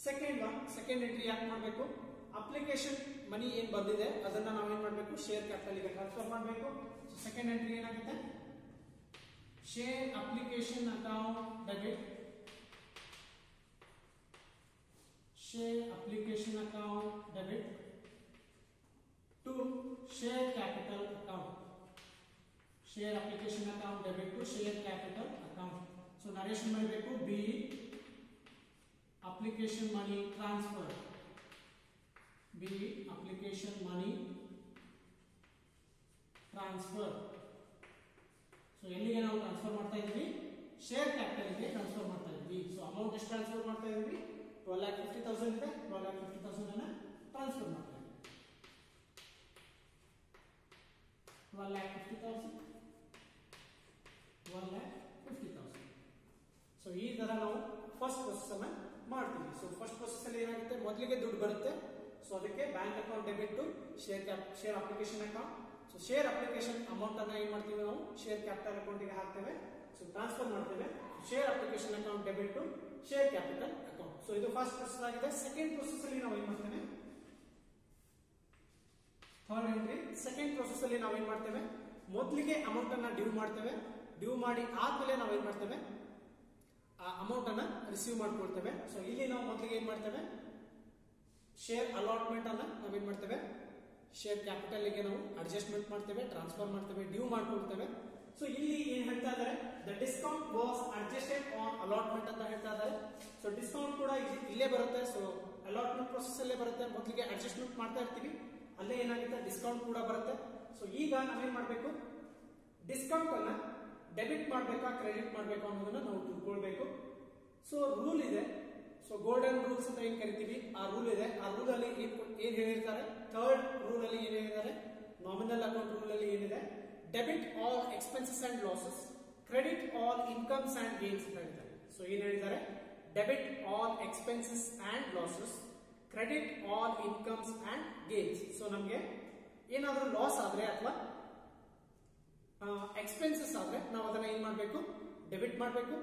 ಸೆಕೆಂಡ್ ಎಂಟ್ರಿ ಯಾಕೆ ಮಾಡಬೇಕು, ಅಪ್ಲಿಕೇಶನ್ ಮನಿ ಏನ್ ಬಂದಿದೆ ಅದನ್ನ ನಾವೇನ್ ಮಾಡಬೇಕು, ಶೇರ್ ಕ್ಯಾಪಿಟಲ್ ಗೆ ಟ್ರಾನ್ಸ್ಫರ್ ಮಾಡಬೇಕು. ಸೊ ಸೆಕೆಂಡ್ ಎಂಟ್ರಿ ಏನಾಗುತ್ತೆ, share application account debit. Share application account debit to share capital account. Share application account debit to share capital account. So narration ಮಾಡಬೇಕು. B application money transfer. B application money transfer. So ಎಲ್ಲಿಗೆ ನಾವು transfer ಮಾಡ್ತಾ ಇದ್ದೀವಿ, share capital ಗೆ transfer ಮಾಡ್ತಾ ಇದ್ದೀವಿ. So amount ಎಷ್ಟು transfer ಮಾಡ್ತಾ ಇದ್ದೀವಿ, 12,50,000 ಇದೆ. 12,50,000 ಅನ್ನ ಟ್ರಾನ್ಸ್ಫರ್ ಮಾಡ್ತಾ ಇದ್ದೀವಿ. 12,50,000. ಸೊ ಈ ತರ ನಾವು ಫಸ್ಟ್ ಪ್ರೊಸೆಸ್ ಅನ್ನ ಮಾಡ್ತೀವಿ. ಸೊ ಫಸ್ಟ್ ಪ್ರೊಸೆಸ್ ಅಲ್ಲಿ ಏನಾಗುತ್ತೆ, ಮೊದಲಿಗೆ ದುಡ್ಡು ಬರುತ್ತೆ. ಸೊ ಅದಕ್ಕೆ bank account debit to share application account. So share application amount ಅನ್ನ ಏನ್ ಮಾಡ್ತೀವಿ, ನಾವು ಶೇರ್ ಕ್ಯಾಪಿಟಲ್ ಅಕೌಂಟ್ ಗೆ ಹಾಕ್ತೇವೆ. ಸೊ ಟ್ರಾನ್ಸ್ಫರ್ ಮಾಡ್ತೇವೆ. Share application account debit to share capital account. So ಇದು ಫಸ್ಟ್ ಪ್ರೊಸೆಸ್ ಆಗಿದೆ. ಸೆಕೆಂಡ್ ಪ್ರೊಸೆಸ್ ಅಲ್ಲಿ ನಾವು ಏನ್ ಮಾಡ್ತೇವೆ, ಥರ್ಡ್ ಎಂಟ್ರಿ. ಸೆಕೆಂಡ್ ಪ್ರೊಸೆಸ್ ಅಲ್ಲಿ ನಾವೇನ್ ಮಾಡ್ತೇವೆ, ಮೊದಲಿಗೆ ಅಮೌಂಟ್ ಅನ್ನ ಡ್ಯೂ ಮಾಡ್ತೇವೆ. ಡ್ಯೂ ಮಾಡಿ ಆದ್ಮೇಲೆ ನಾವೇನ್ ಮಾಡ್ತೇವೆ, ಆ ಅಮೌಂಟ್ ಅನ್ನ ರಿಸೀವ್ ಮಾಡ್ಕೊಳ್ತೇವೆ. ಸೊ ಇಲ್ಲಿ ನಾವು ಮೊದಲಿಗೆ ಏನ್ ಮಾಡ್ತೇವೆ, ಶೇರ್ ಅಲಾಟ್ಮೆಂಟ್ ಅನ್ನ ನಾವೇನ್ ಮಾಡ್ತೇವೆ, ಶೇರ್ ಕ್ಯಾಪಿಟಲ್ ಗೆ ನಾವು ಅಡ್ಜಸ್ಟ್ಮೆಂಟ್ ಮಾಡ್ತೇವೆ, ಟ್ರಾನ್ಸ್ಫರ್ ಮಾಡ್ತೇವೆ, ಡ್ಯೂ ಮಾಡ್ಕೊಳ್ತೇವೆ. ಸೊ ಇಲ್ಲಿ ಏನ್ ಹೇಳ್ತಾ ಇದ್ದಾರೆ, the discount was adjusted on allotment ಅಂತ ಹೇಳ್ತಾ ಇದ್ದಾರೆ. ಸೊ ಡಿಸ್ಕೌಂಟ್ ಕೂಡ ಇಲ್ಲೇ ಬರುತ್ತೆ. ಸೊ ಅಲಾಟ್ಮೆಂಟ್ ಪ್ರೊಸೆಸ್ ಅಲ್ಲೇ ಬರುತ್ತೆ. ಮೊದಲಿಗೆ ಅಡ್ಜಸ್ಟ್ಮೆಂಟ್ ಮಾಡ್ತಾ ಇರ್ತೀವಿ, ಅಲ್ಲೇ ಏನಾಗುತ್ತೆ, ಡಿಸ್ಕೌಂಟ್ ಕೂಡ ಬರುತ್ತೆ. ಸೊ ಈಗ ನಾವೇನ್ ಮಾಡ್ಬೇಕು, ಡಿಸ್ಕೌಂಟ್ ಅನ್ನ ಡೆಬಿಟ್ ಮಾಡ್ಬೇಕಾ ಕ್ರೆಡಿಟ್ ಮಾಡ್ಬೇಕಾ ಅನ್ನೋದನ್ನ ನಾವು ತಿಳ್ಕೊಳ್ಬೇಕು. ಸೊ ರೂಲ್ ಇದೆ. ಸೊ ಗೋಲ್ಡನ್ ರೂಲ್ಸ್ ಅಂತ ಏನ್ ಕರಿತೀವಿ, ಆ ರೂಲ್ ಇದೆ. ಆ ರೂಲ್ ಅಲ್ಲಿ ಏನ್ ಹೇಳಿರ್ತಾರೆ, ಥರ್ಡ್ ರೂಲ್ ಅಲ್ಲಿ ಏನ್ ಹೇಳಿದ್ದಾರೆ, ನಾಮಿನಲ್ ಅಕೌಂಟ್ ರೂಲ್ ಅಲ್ಲಿ ಏನಿದೆ, debit all expenses and losses, credit all incomes and gains ಅಂತ ಹೇಳಿದ್ದಾರೆ. ಸೊ ಏನ್ ಹೇಳಿದ್ದಾರೆ, debit all expenses and losses, credit all incomes and gains. So ನಮ್ಗೆ ಏನಾದ್ರೂ ಲಾಸ್ ಆದ್ರೆ ಅಥವಾ ಎಕ್ಸ್ಪೆನ್ಸಸ್ ಆದ್ರೆ ನಾವು ಅದನ್ನ ಏನ್ ಮಾಡ್ಬೇಕು, ಡೆಬಿಟ್ ಮಾಡ್ಬೇಕು.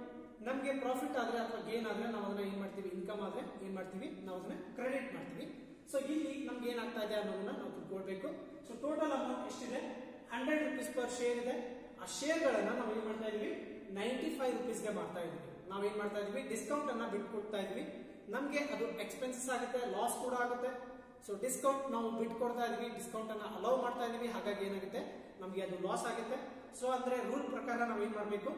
ನಮ್ಗೆ ಪ್ರಾಫಿಟ್ ಆದ್ರೆ ಅಥವಾ ಗೇನ್ ಆದ್ರೆ ನಾವು ಅದನ್ನ ಏನ್ ಮಾಡ್ತೀವಿ, ಇನ್ಕಮ್ ಆದ್ರೆ ಏನ್ ಮಾಡ್ತೀವಿ, ನಾವು ಅದನ್ನ ಕ್ರೆಡಿಟ್ ಮಾಡ್ತೀವಿ. ಸೊ ಇಲ್ಲಿ ನಮ್ಗೆ ಏನಾಗ್ತಾ ಇದೆ ಅನ್ನೋದನ್ನ ನಾವು ತಿಳ್ಕೊಳ್ಬೇಕು. ಸೊ ಟೋಟಲ್ ಅಮೌಂಟ್ ಎಷ್ಟಿದೆ, 100 ರೂಪೀಸ್ ಪರ್ ಶೇರ್ ಇದೆ. ಆ ಶೇರ್ ಗಳನ್ನ ನಾವು ಏನ್ ಮಾಡ್ತಾ ಇದೀವಿ, 95 ರೂಪೀಸ್ಗೆ ಮಾಡ್ತಾ ಇದೀವಿ. ನಾವೇನ್ ಮಾಡ್ತಾ ಇದೀವಿ, ಡಿಸ್ಕೌಂಟ್ ಅನ್ನ ಬಿಟ್ಕೊಡ್ತಾ ಇದೀವಿ. ನಮ್ಗೆ ಅದು ಎಕ್ಸ್ಪೆನ್ಸಸ್ ಆಗುತ್ತೆ, ಲಾಸ್ ಕೂಡ ಆಗುತ್ತೆ. ಸೊ ಡಿಸ್ಕೌಂಟ್ ನಾವು ಬಿಟ್ಕೊಡ್ತಾ ಇದೀವಿ, ಡಿಸ್ಕೌಂಟ್ ಅನ್ನ ಅಲೌ ಮಾಡ್ತಾ ಇದೀವಿ, ಹಾಗಾಗಿ ಏನಾಗುತ್ತೆ, ನಮ್ಗೆ ಅದು ಲಾಸ್ ಆಗುತ್ತೆ. ಸೊ ಅಂದ್ರೆ ರೂಲ್ ಪ್ರಕಾರ ನಾವೇನ್ ಮಾಡ್ಬೇಕು,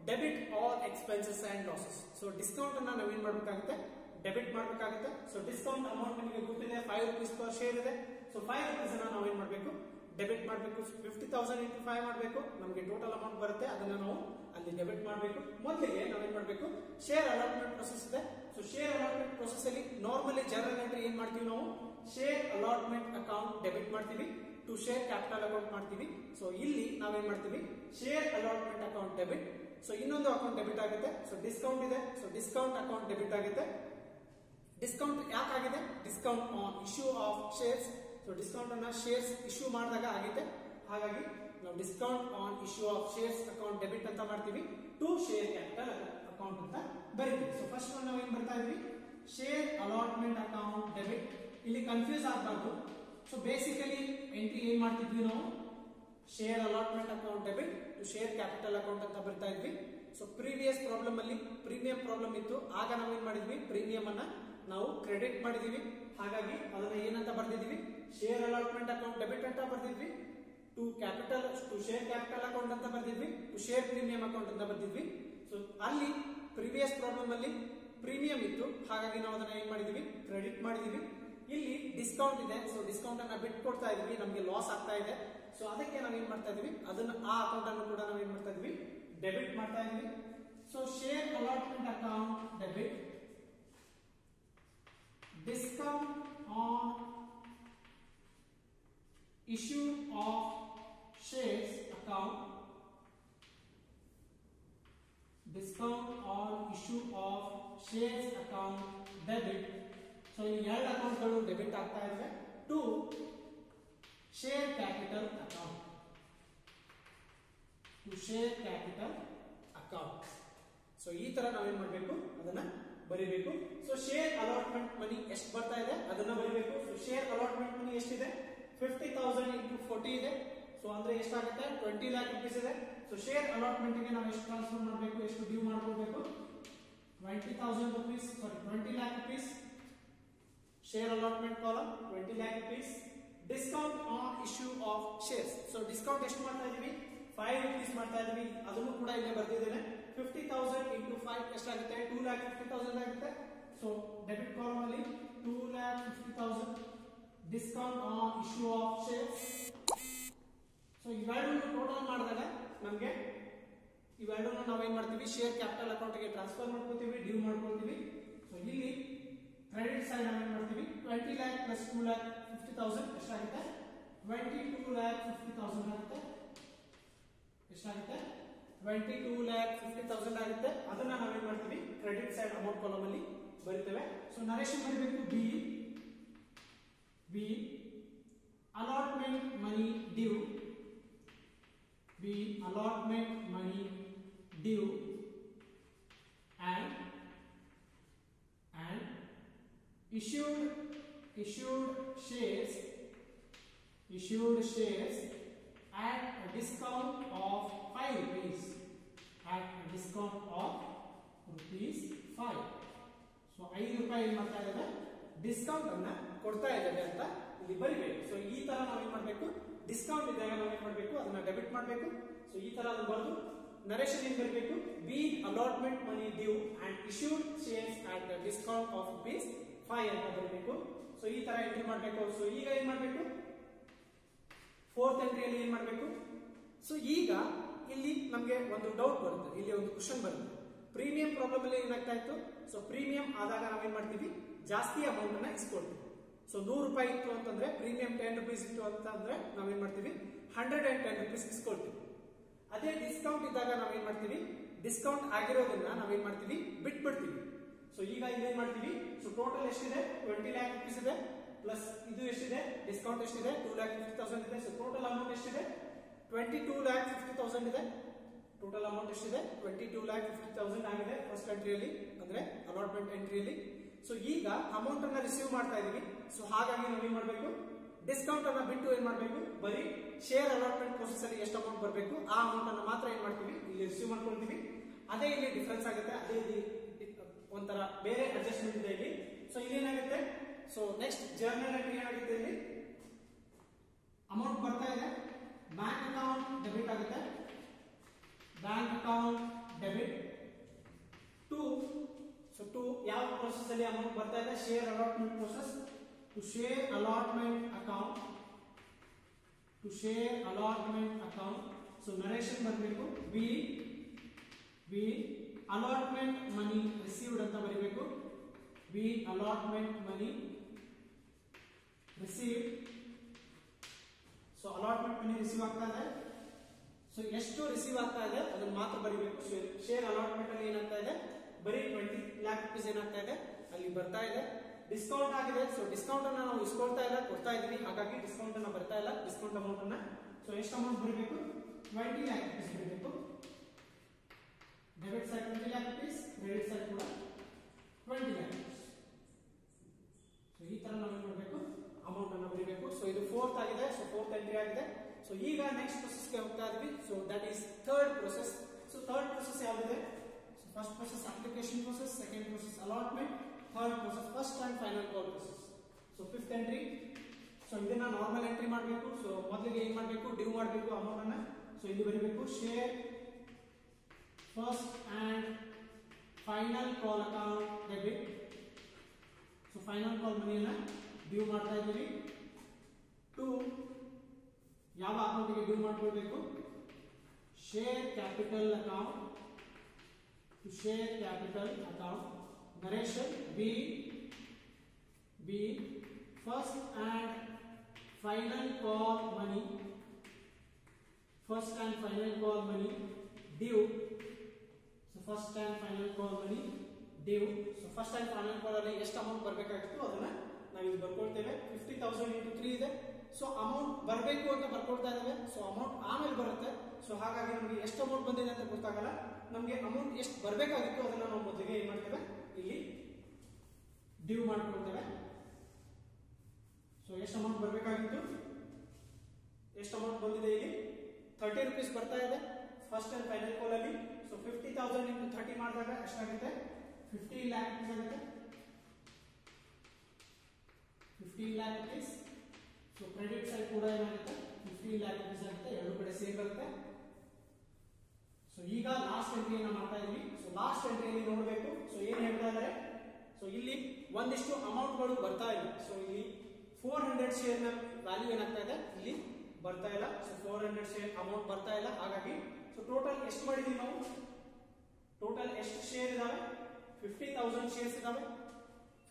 debit all expenses and losses. So discount ಅನ್ನ ನಾವೇನ್ ಮಾಡ್ಬೇಕಾಗುತ್ತೆ, ಡೆಬಿಟ್ ಮಾಡ್ಬೇಕಾಗುತ್ತೆ. ಸೊ ಡಿಸ್ಕೌಂಟ್ ಅಮೌಂಟ್ ನಿಮಗೆ ಗೊತ್ತಿದೆ, 5 rupees per share ಇದೆ. ಸೊ 5 rupees ಅನ್ನ ನಾವೇನ್ ಮಾಡ್ಬೇಕು, ಡೆಬಿಟ್ ಮಾಡಬೇಕು. 50,000 into 5 ಮಾಡಬೇಕು, ನಮಗೆ ಟೋಟಲ್ ಅಮೌಂಟ್ ಬರುತ್ತೆ, ಅದನ್ನ ನಾವು ಅಲ್ಲಿ ಡೆಬಿಟ್ ಮಾಡಬೇಕು. ಮೊದಲಿಗೆ ನಾವೇನ್ ಮಾಡಬೇಕು, ಶೇರ್ ಅಲಾಟ್ಮೆಂಟ್ ಪ್ರೊಸೆಸ್ ಇದೆ. ಸೊ ಶೇರ್ ಅಲಾಟ್ಮೆಂಟ್ ಪ್ರೊಸೆಸ್ ಅಲ್ಲಿ ನಾರ್ಮಲಿ ಜನರಲ್ ಎಂಟ್ರಿ ಏನ್ ಮಾಡ್ತೀವಿ ನಾವು, ಶೇರ್ ಅಲಾಟ್ಮೆಂಟ್ ಅಕೌಂಟ್ ಡೆಬಿಟ್ ಮಾಡ್ತೀವಿ, ಟು ಶೇರ್ ಕ್ಯಾಪಿಟಲ್ ಅಕೌಂಟ್ ಮಾಡ್ತೀವಿ. ಸೊ ಇಲ್ಲಿ ನಾವೇನ್ ಮಾಡ್ತೀವಿ, share allotment account debit. So ಇನ್ನೊಂದು ಅಕೌಂಟ್ ಡೆಬಿಟ್ ಆಗುತ್ತೆ. ಸೊ ಡಿಸ್ಕೌಂಟ್ ಇದೆ, ಸೊ ಡಿಸ್ಕೌಂಟ್ ಅಕೌಂಟ್ ಡೆಬಿಟ್ ಆಗುತ್ತೆ. ಡಿಸ್ಕೌಂಟ್ ಯಾಕಾಗಿದೆ, discount on issue of shares. So discount ಅನ್ನ ಶೇರ್ಸ್ ಇಶ್ಯೂ ಮಾಡಿದಾಗ ಆಗಿದೆ, ಹಾಗಾಗಿ ನಾವು discount on issue of shares account debit ಅಂತ ಮಾಡ್ತೀವಿ, ಟು ಶೇರ್ ಕ್ಯಾಪಿಟಲ್ ಅಕೌಂಟ್ ಅಂತ ಬರೀತೀವಿ. ಸೊ ಫಸ್ಟ್ ನಾವು ಏನ್ ಬರ್ತಾ ಇದೀವಿ, ಶೇರ್ ಅಲಾಟ್ಮೆಂಟ್ ಅಕೌಂಟ್ ಡೆಬಿಟ್. ಇಲ್ಲಿ ಕನ್ಫ್ಯೂಸ್ ಆಗಬಾರ್ದು. ಸೊ ಬೇಸಿಕಲಿ ಎಂಟ್ರಿ ಏನ್ ಮಾಡ್ತಿದ್ವಿ ನಾವು, share allotment account debit to share capital account ಅಂತ ಬರ್ತಾ ಇದ್ವಿ. ಸೊ ಪ್ರೀವಿಯಸ್ ಪ್ರಾಬ್ಲಮ್ ಅಲ್ಲಿ ಪ್ರೀಮಿಯಂ ಪ್ರಾಬ್ಲಮ್ ಇತ್ತು, ಆಗ ನಾವೇನ್ ಮಾಡಿದ್ವಿ, ಪ್ರೀಮಿಯಂ ಅನ್ನ ನಾವು ಕ್ರೆಡಿಟ್ ಮಾಡಿದೀವಿ, ಹಾಗಾಗಿ ಅದನ್ನ ಏನಂತ ಬರ್ದಿದ್ವಿ, ಶೇರ್ ಅಲಾಟ್ಮೆಂಟ್ ಅಕೌಂಟ್ ಡೆಬಿಟ್ ಅಂತ ಬರ್ದಿದ್ವಿ. ಟು ಶೇರ್ ಕ್ಯಾಪಿಟಲ್ ಅಕೌಂಟ್ ಅಂತ ಬರ್ದಿದ್ವಿ, ಟು ಶೇರ್ ಪ್ರೀಮಿಯಂ ಅಕೌಂಟ್ ಅಂತ ಬರ್ದಿದ್ವಿ. ಸೊ ಅಲ್ಲಿ ಪ್ರೀವಿಯಸ್ ಪ್ರಾಬ್ಲಮ್ ಅಲ್ಲಿ ಪ್ರೀಮಿಯಂ ಇತ್ತು, ಹಾಗಾಗಿ ನಾವು ಅದನ್ನ ಏನ್ ಮಾಡಿದೀವಿ, ಕ್ರೆಡಿಟ್ ಮಾಡಿದೀವಿ. ಇಲ್ಲಿ ಡಿಸ್ಕೌಂಟ್ ಇದೆ, ಸೊ ಡಿಸ್ಕೌಂಟ್ ಅನ್ನ ಬಿಟ್ಟು ಕೊಡ್ತಾ ಇದೀವಿ, ನಮಗೆ ಲಾಸ್ ಆಗ್ತಾ ಇದೆ. ಸೊ ಅದಕ್ಕೆ ನಾವ್ ಏನ್ ಮಾಡ್ತಾ ಇದೀವಿ, ಅದನ್ನ ಆ ಅಕೌಂಟ್ ಅನ್ನು ಕೂಡ ನಾವ್ ಏನ್ ಮಾಡ್ತಾ ಇದೀವಿ, ಡೆಬಿಟ್ ಮಾಡ್ತಾ ಇದೀವಿ. So share allotment account debit, discount on issue of shares account, discount on issue of shares account debit. So ಈ ಎರಡು ಅಕೌಂಟ್ಗಳು ಡೆಬಿಟ್ ಆಗ್ತಾ ಇವೆ to share capital account, to share capital account. So ಈ ತರ ನಾವೇನ್ ಮಾಡಬೇಕು, ಅದನ್ನ ಬರೀಬೇಕು. ಸೊ ಶೇರ್ ಅಲಾಟ್ಮೆಂಟ್ ಮನಿ ಎಷ್ಟು ಬರ್ತಾ ಇದೆ ಅದನ್ನ ಬರೀಬೇಕು. ಸೊ ಶೇರ್ ಅಲಾಟ್ಮೆಂಟ್ ಮನಿ ಎಷ್ಟಿದೆ, 50,000 into 40 ಇದೆ. ಸೊ ಅಂದ್ರೆ ಎಷ್ಟಾಗುತ್ತೆ, 20 lakh rupees ಇದೆ. ಸೊ ಶೇರ್ ಅಲಾಟ್ಮೆಂಟ್ ಗೆ ನಾವು ಎಷ್ಟು ಟ್ರಾನ್ಸ್ಫರ್ ಮಾಡಬೇಕು, ಎಷ್ಟು ಡ್ಯೂ ಮಾಡಬೇಕು, 20,000 rupees, sorry 20 lakh rupees. Share allotment column 20 lakh rupees. Discount on issue of shares. So discount ಎಷ್ಟು ಮಾಡ್ತಾ ಇದೀವಿ, 5 rupees ಮಾಡ್ತಾ ಇದೀವಿ, ಅದನ್ನು ಕೂಡ ಇಲ್ಲೇ ಬರ್ದಿದ್ದೇನೆ. 50,000 into 5 ಎಷ್ಟಾಗುತ್ತೆ, 2,50,000 ಆಗುತ್ತೆ. ಸೊ ಡೆಬಿಟ್ ಕಾಲಮ್ ಅಲ್ಲಿ 2,50,000 discount on issue of shares. So ಇವೆರಡನ್ನು ಟೋಟಲ್ ಮಾಡಿದಾಗ ನಮಗೆ ಇವೆರಡನ್ನು ನಾವೇನ್ ಮಾಡ್ತೀವಿ, ಶೇರ್ ಕ್ಯಾಪಿಟಲ್ ಅಕೌಂಟ್ ಗೆ ಟ್ರಾನ್ಸ್ಫರ್ ಮಾಡ್ಕೊತೀವಿ, ಡ್ಯೂ ಮಾಡ್ಕೊತೀವಿ. ಸೊ ಇಲ್ಲಿ ಕ್ರೆಡಿಟ್ ಸೈಡ್ ನಾವೇನ್ ಮಾಡ್ತೀವಿ, 20 lakh plus 2,50,000 ಎಷ್ಟಾಗುತ್ತೆ, 22,50,000 ಆಗುತ್ತೆ. ಎಷ್ಟಾಗುತ್ತೆ, 22,50,000 ಆಗುತ್ತೆ. ಅದನ್ನ ನಾವೇನ್ ಮಾಡ್ತೀವಿ, ಕ್ರೆಡಿಟ್ ಸೈಡ್ ಅಮೌಂಟ್ ಕಾಲಮ್ ಅಲ್ಲಿ ಬರೀತೇವೆ. ಸೊ ನರೇಶನ್ ಬರೀಬೇಕು, be allotment money due, allotment money due and issued shares at a discount of 5 rupees, at a discount of rupees 5. So 5 ರೂಪಾಯಿ ಏನು ಮಾಡ್ತಾ ಇದ್ದಾರೆ, ಡಿಸ್ಕೌಂಟ್ ಅನ್ನ ಕೊಡ್ತಾ ಇದ್ದಾರೆ ಅಂತ ಇಲ್ಲಿ ಬರಿಬೇಕು. ಸೊ ಈ ತರ ನಾವು ಏನ್ ಮಾಡಬೇಕು, ಡಿಸ್ಕೌಂಟ್ ಇದ್ದಾಗ ನಾವು ಏನ್ ಮಾಡಬೇಕು, ಅದನ್ನ ಡೆಬಿಟ್ ಮಾಡಬೇಕು. ಸೊ ಈ ತರ ಅದು ಬರೆದು ನರೇಶನ್ ಏನ್ ಬರಬೇಕು, be allotment money due and issued shares at the discount of rupees 5 ಅಂತ ಬರಬೇಕು. ಸೊ ಈ ತರ ಎಂಟ್ರಿ ಮಾಡಬೇಕು. ಸೊ ಈಗ ಏನ್ ಮಾಡಬೇಕು, ಫೋರ್ತ್ ಎಂಟ್ರಿಯಲ್ಲಿ ಏನ್ ಮಾಡಬೇಕು. ಸೊ ಈಗ ಇಲ್ಲಿ ನಮಗೆ ಒಂದು ಡೌಟ್ ಬರುತ್ತೆ, ಇಲ್ಲಿ ಒಂದು ಕ್ವಶನ್ ಬರುತ್ತೆ. ಪ್ರೀಮಿಯಂ ಪ್ರಾಬ್ಲಮ್ ಅಲ್ಲಿ ಏನಾಗ್ತಾ ಇತ್ತು, ಸೊ ಪ್ರೀಮಿಯಂ ಆದಾಗ ನಾವೇನ್ ಮಾಡ್ತೀವಿ, ಜಾಸ್ತಿ ಅಮೌಂಟ್ ಅನ್ನ ಇಸ್ಕೊಳ್ತೀವಿ. ಸೊ 100 ರೂಪಾಯಿ ಇತ್ತು ಅಂತಂದ್ರೆ, ಪ್ರೀಮಿಯಂ 10 rupees ಇತ್ತು ಅಂತಂದ್ರೆ ನಾವೇನ್ ಮಾಡ್ತೀವಿ, 110 rupees ಇಸ್ಕೊಳ್ತೀವಿ. ಅದೇ ಡಿಸ್ಕೌಂಟ್ ಇದ್ದಾಗ ನಾವೇನ್ ಮಾಡ್ತೀವಿ, ಡಿಸ್ಕೌಂಟ್ ಆಗಿರೋದನ್ನ ನಾವೇನ್ ಮಾಡ್ತೀವಿ, ಬಿಟ್ಬಿಡ್ತೀವಿ. ಸೊ ಈಗ ಇದೇನ್ ಮಾಡ್ತೀವಿ, ಸೊ ಟೋಟಲ್ ಎಷ್ಟಿದೆ, 20 lakh rupees ಇದೆ, ಪ್ಲಸ್ ಇದು ಎಷ್ಟಿದೆ, ಡಿಸ್ಕೌಂಟ್ ಎಷ್ಟಿದೆ, 2,50,000 ಇದೆ. ಸೊ ಟೋಟಲ್ ಅಮೌಂಟ್ ಎಷ್ಟಿದೆ, 22,50,000 ಇದೆ. ಟೋಟಲ್ ಅಮೌಂಟ್ ಎಷ್ಟಿದೆ, 22,50,000 ಆಗಿದೆ ಫಸ್ಟ್ ಎಂಟ್ರಿಯಲ್ಲಿ, ಅಂದ್ರೆ ಅಲಾಟ್ಮೆಂಟ್ ಎಂಟ್ರಿಯಲ್ಲಿ. ಸೊ ಈಗ ಅಮೌಂಟ್ ಅನ್ನ ರಿಸೀವ್ ಮಾಡ್ತಾ ಇದೀವಿ. ಸೊ ಹಾಗಾಗಿ ನಾವು ಏನ್ ಮಾಡಬೇಕು, ಡಿಸ್ಕೌಂಟ್ ಅನ್ನ ಬಿಟ್ಟು ಏನ್ ಮಾಡಬೇಕು, ಬರೀ ಶೇರ್ ಅಲಾಟ್ಮೆಂಟ್ ಪ್ರೊಸೆಸ್ ಅಲ್ಲಿ ಎಷ್ಟು ಅಮೌಂಟ್ ಬರಬೇಕು ಆ ಅಮೌಂಟ್ ಅನ್ನ ಮಾತ್ರ ಏನ್ ಮಾಡ್ತೀವಿ, ಇಲ್ಲಿ ರಿಸೀವ್ ಮಾಡ್ಕೊಳ್ತೀವಿ. ಅದೇ ಇಲ್ಲಿ ಡಿಫರೆನ್ಸ್ ಆಗುತ್ತೆ, ಅದೇ ಇಲ್ಲಿ ಒಂಥರ ಬೇರೆ ಅಡ್ಜಸ್ಟ್ಮೆಂಟ್ ಇದೆ ಇಲ್ಲಿ. ಸೊ ಇಲ್ಲಿ ಏನಾಗುತ್ತೆ, ಸೊ ನೆಕ್ಸ್ಟ್ ಜರ್ನಲ್ ಎಂಟ್ರಿ ಏನಾಗುತ್ತೆ, ಇಲ್ಲಿ ಅಮೌಂಟ್ ಬರ್ತಾ ಇದೆ, ಬ್ಯಾಂಕ್ ಅಕೌಂಟ್ ಡೆಬಿಟ್ ಆಗುತ್ತೆ, bank account debit to, so to ಯಾವ ಪ್ರೋಸೆಸ್ ಅಲ್ಲಿ ಅಮೌಂಟ್ ಬರ್ತಾ ಇದೆ, share allotment process, to share allotment account, to share allotment account. So narration ಬರಬೇಕು, ಬಿ ಅಲಾಟ್ಮೆಂಟ್ ಮನಿ ರಿಸೀವ್ಡ್ ಅಂತ ಬರೀಬೇಕು, be allotment money received. So allotment money receive ಆಗ್ತಾ ಇದೆ, so ಎಷ್ಟು ರಿಸೀವ್ ಆಗ್ತಾ ಇದೆ ಅದನ್ನ ಮಾತ್ರ ಬರೀಬೇಕು. ಶೇರ್ ಅಲಾಟ್ಮೆಂಟ್ ಅಲ್ಲಿ ಏನಾಗ್ತಾ ಇದೆ, ಬರೀ 20 lakh rupees ಏನಾಗ್ತಾ ಇದೆ ಅಲ್ಲಿ ಬರ್ತಾ ಇದೆ. ಡಿಸ್ಕೌಂಟ್ ಆಗಿದೆ, ಸೊ ಡಿಸ್ಕೌಂಟ್ ಅನ್ನ ನಾವು ಇಸ್ಕೊಳ್ತಾ ಇಲ್ಲ, ಕೊಡ್ತಾ ಇದೀವಿ, ಹಾಗಾಗಿ ಡಿಸ್ಕೌಂಟ್ ಅನ್ನ ಬರ್ತಾ ಇಲ್ಲ, ಡಿಸ್ಕೌಂಟ್ ಅಮೌಂಟ್ ಅನ್ನ. ಸೊ ಎಷ್ಟು ಅಮೌಂಟ್ ಬರಬೇಕು, 20 lakh rupees ಬರಬೇಕು. Debit side 20 lakh rupees, credit side ಕೂಡ 20 lakh rupees. ಸೊ ಈ ತರ ನಾವು ಏನು ಮಾಡಬೇಕು, ಅಮೌಂಟ್ ಅನ್ನ ಬರೀಬೇಕು. ಸೊ ಇದು ಫೋರ್ತ್ ಆಗಿದೆ, ಸೊ ಫೋರ್ತ್ ಎಂಟ್ರಿ ಆಗಿದೆ. ಸೊ ಈಗ ನೆಕ್ಸ್ಟ್ ಪ್ರೊಸೆಸ್ ಗೆ ಹೋಗ್ತಾ ಇದೀವಿ. So that is third process. So third process ಯಾವ್ದಿದೆ, so first process application process, second process allotment, third process first and final call process. So fifth entry, so ಇದನ್ನ normal entry ಮಾಡಬೇಕು. So ಮೊದಲಿಗೆ ಏನ್ ಮಾಡಬೇಕು, due ಮಾಡಬೇಕು amount ಅನ್ನ. So ಇಲ್ಲಿ ಬರೀಬೇಕು share first and final call account debit. So final call ಮನಿಯನ್ನ ಡ್ಯೂ ಮಾಡ್ತಾ ಇದ್ದೀವಿ. ಟು ಯಾವ ಅಕೌಂಟ್ಗೆ ಡ್ಯೂ ಮಾಡ್ಕೊಳ್ಬೇಕು, share capital account, to share capital account. Narration be first and final call money, first and final call money due. So first and final call money due. So first and final call ಅಲ್ಲಿ ಎಷ್ಟು amount ಬರಬೇಕಾಗಿತ್ತು ಅದನ್ನ ನಾವು ಇಲ್ಲಿ ಬರ್ಕೊಳ್ತೇವೆ. 50,000 into 3 ಇದೆ. So amount ಬರಬೇಕು ಅಂತ ಬರ್ಕೊಳ್ತಾ ಇದ್ದೇವೆ. ಸೊ ಅಮೌಂಟ್ ಆಮೇಲೆ ಬರುತ್ತೆ. ಸೊ ಹಾಗಾಗಿ ನಮಗೆ ಎಷ್ಟು ಅಮೌಂಟ್ ಬಂದಿದೆ ಅಂತ ಗೊತ್ತಾಗಲ್ಲ, ನಮಗೆ ಅಮೌಂಟ್ ಎಷ್ಟು ಬರಬೇಕಾಗಿತ್ತು ಅದನ್ನ ನಾವು ಮೊದಲಿಗೆ ಏನ್ ಮಾಡ್ತೇವೆ, ಇಲ್ಲಿ ಡ್ಯೂ ಮಾಡ್ಕೊಳ್ತೇವೆ. ಸೊ ಎಷ್ಟು ಅಮೌಂಟ್ ಬರಬೇಕಾಗಿತ್ತು, ಎಷ್ಟು ಅಮೌಂಟ್ ಬಂದಿದೆ, ಇಲ್ಲಿ 30 rupees ಬರ್ತಾ ಇದೆ ಫಸ್ಟ್ ಅಂಡ್ ಫೈನಲ್ ಕಾಲ್ ಅಲ್ಲಿ. ಸೊ 50,000 into 30 ಮಾಡಿದಾಗ ಎಷ್ಟಾಗುತ್ತೆ, 15 lakh rupees ಆಗುತ್ತೆ. 15 lakh rupees. So credit side ಕೂಡ ಏನಾಗುತ್ತೆ, 15 lakh rupees ಆಗುತ್ತೆ, ಎರಡು ಕಡೆ ಸೇಮ್ ಬರುತ್ತೆ. ಸೊ ಈಗ ಲಾಸ್ಟ್ ಎಂಟ್ರಿಯನ್ನ ಮಾಡ್ತಾ ಇದೀವಿ. ಸೊ ಲಾಸ್ಟ್ ಎಂಟ್ರಿಯಲ್ಲಿ ನೋಡಬೇಕು. ಸೊ ಏನ್ ಹೇಳ್ತಾ ಇದ್ದಾರೆ, ಸೊ ಇಲ್ಲಿ ಒಂದಿಷ್ಟು ಅಮೌಂಟ್ ಗಳು ಬರ್ತಾ ಇಲ್ಲ. ಸೊ ಇಲ್ಲಿ 400 ಶೇರ್ ನ ವ್ಯಾಲ್ಯೂ ಏನಾಗ್ತಾ ಇದೆ, ಇಲ್ಲಿ ಬರ್ತಾ ಇಲ್ಲ. ಸೊ 400 ಶೇರ್ ಅಮೌಂಟ್ ಬರ್ತಾ ಇಲ್ಲ. ಹಾಗಾಗಿ ಸೊ ಟೋಟಲ್ ಎಷ್ಟು ಮಾಡಿದೀವಿ ನಾವು, ಟೋಟಲ್ ಎಷ್ಟು ಶೇರ್ ಇದಾವೆ, 50,000 ಶೇರ್ಸ್ ಇದಾವೆ.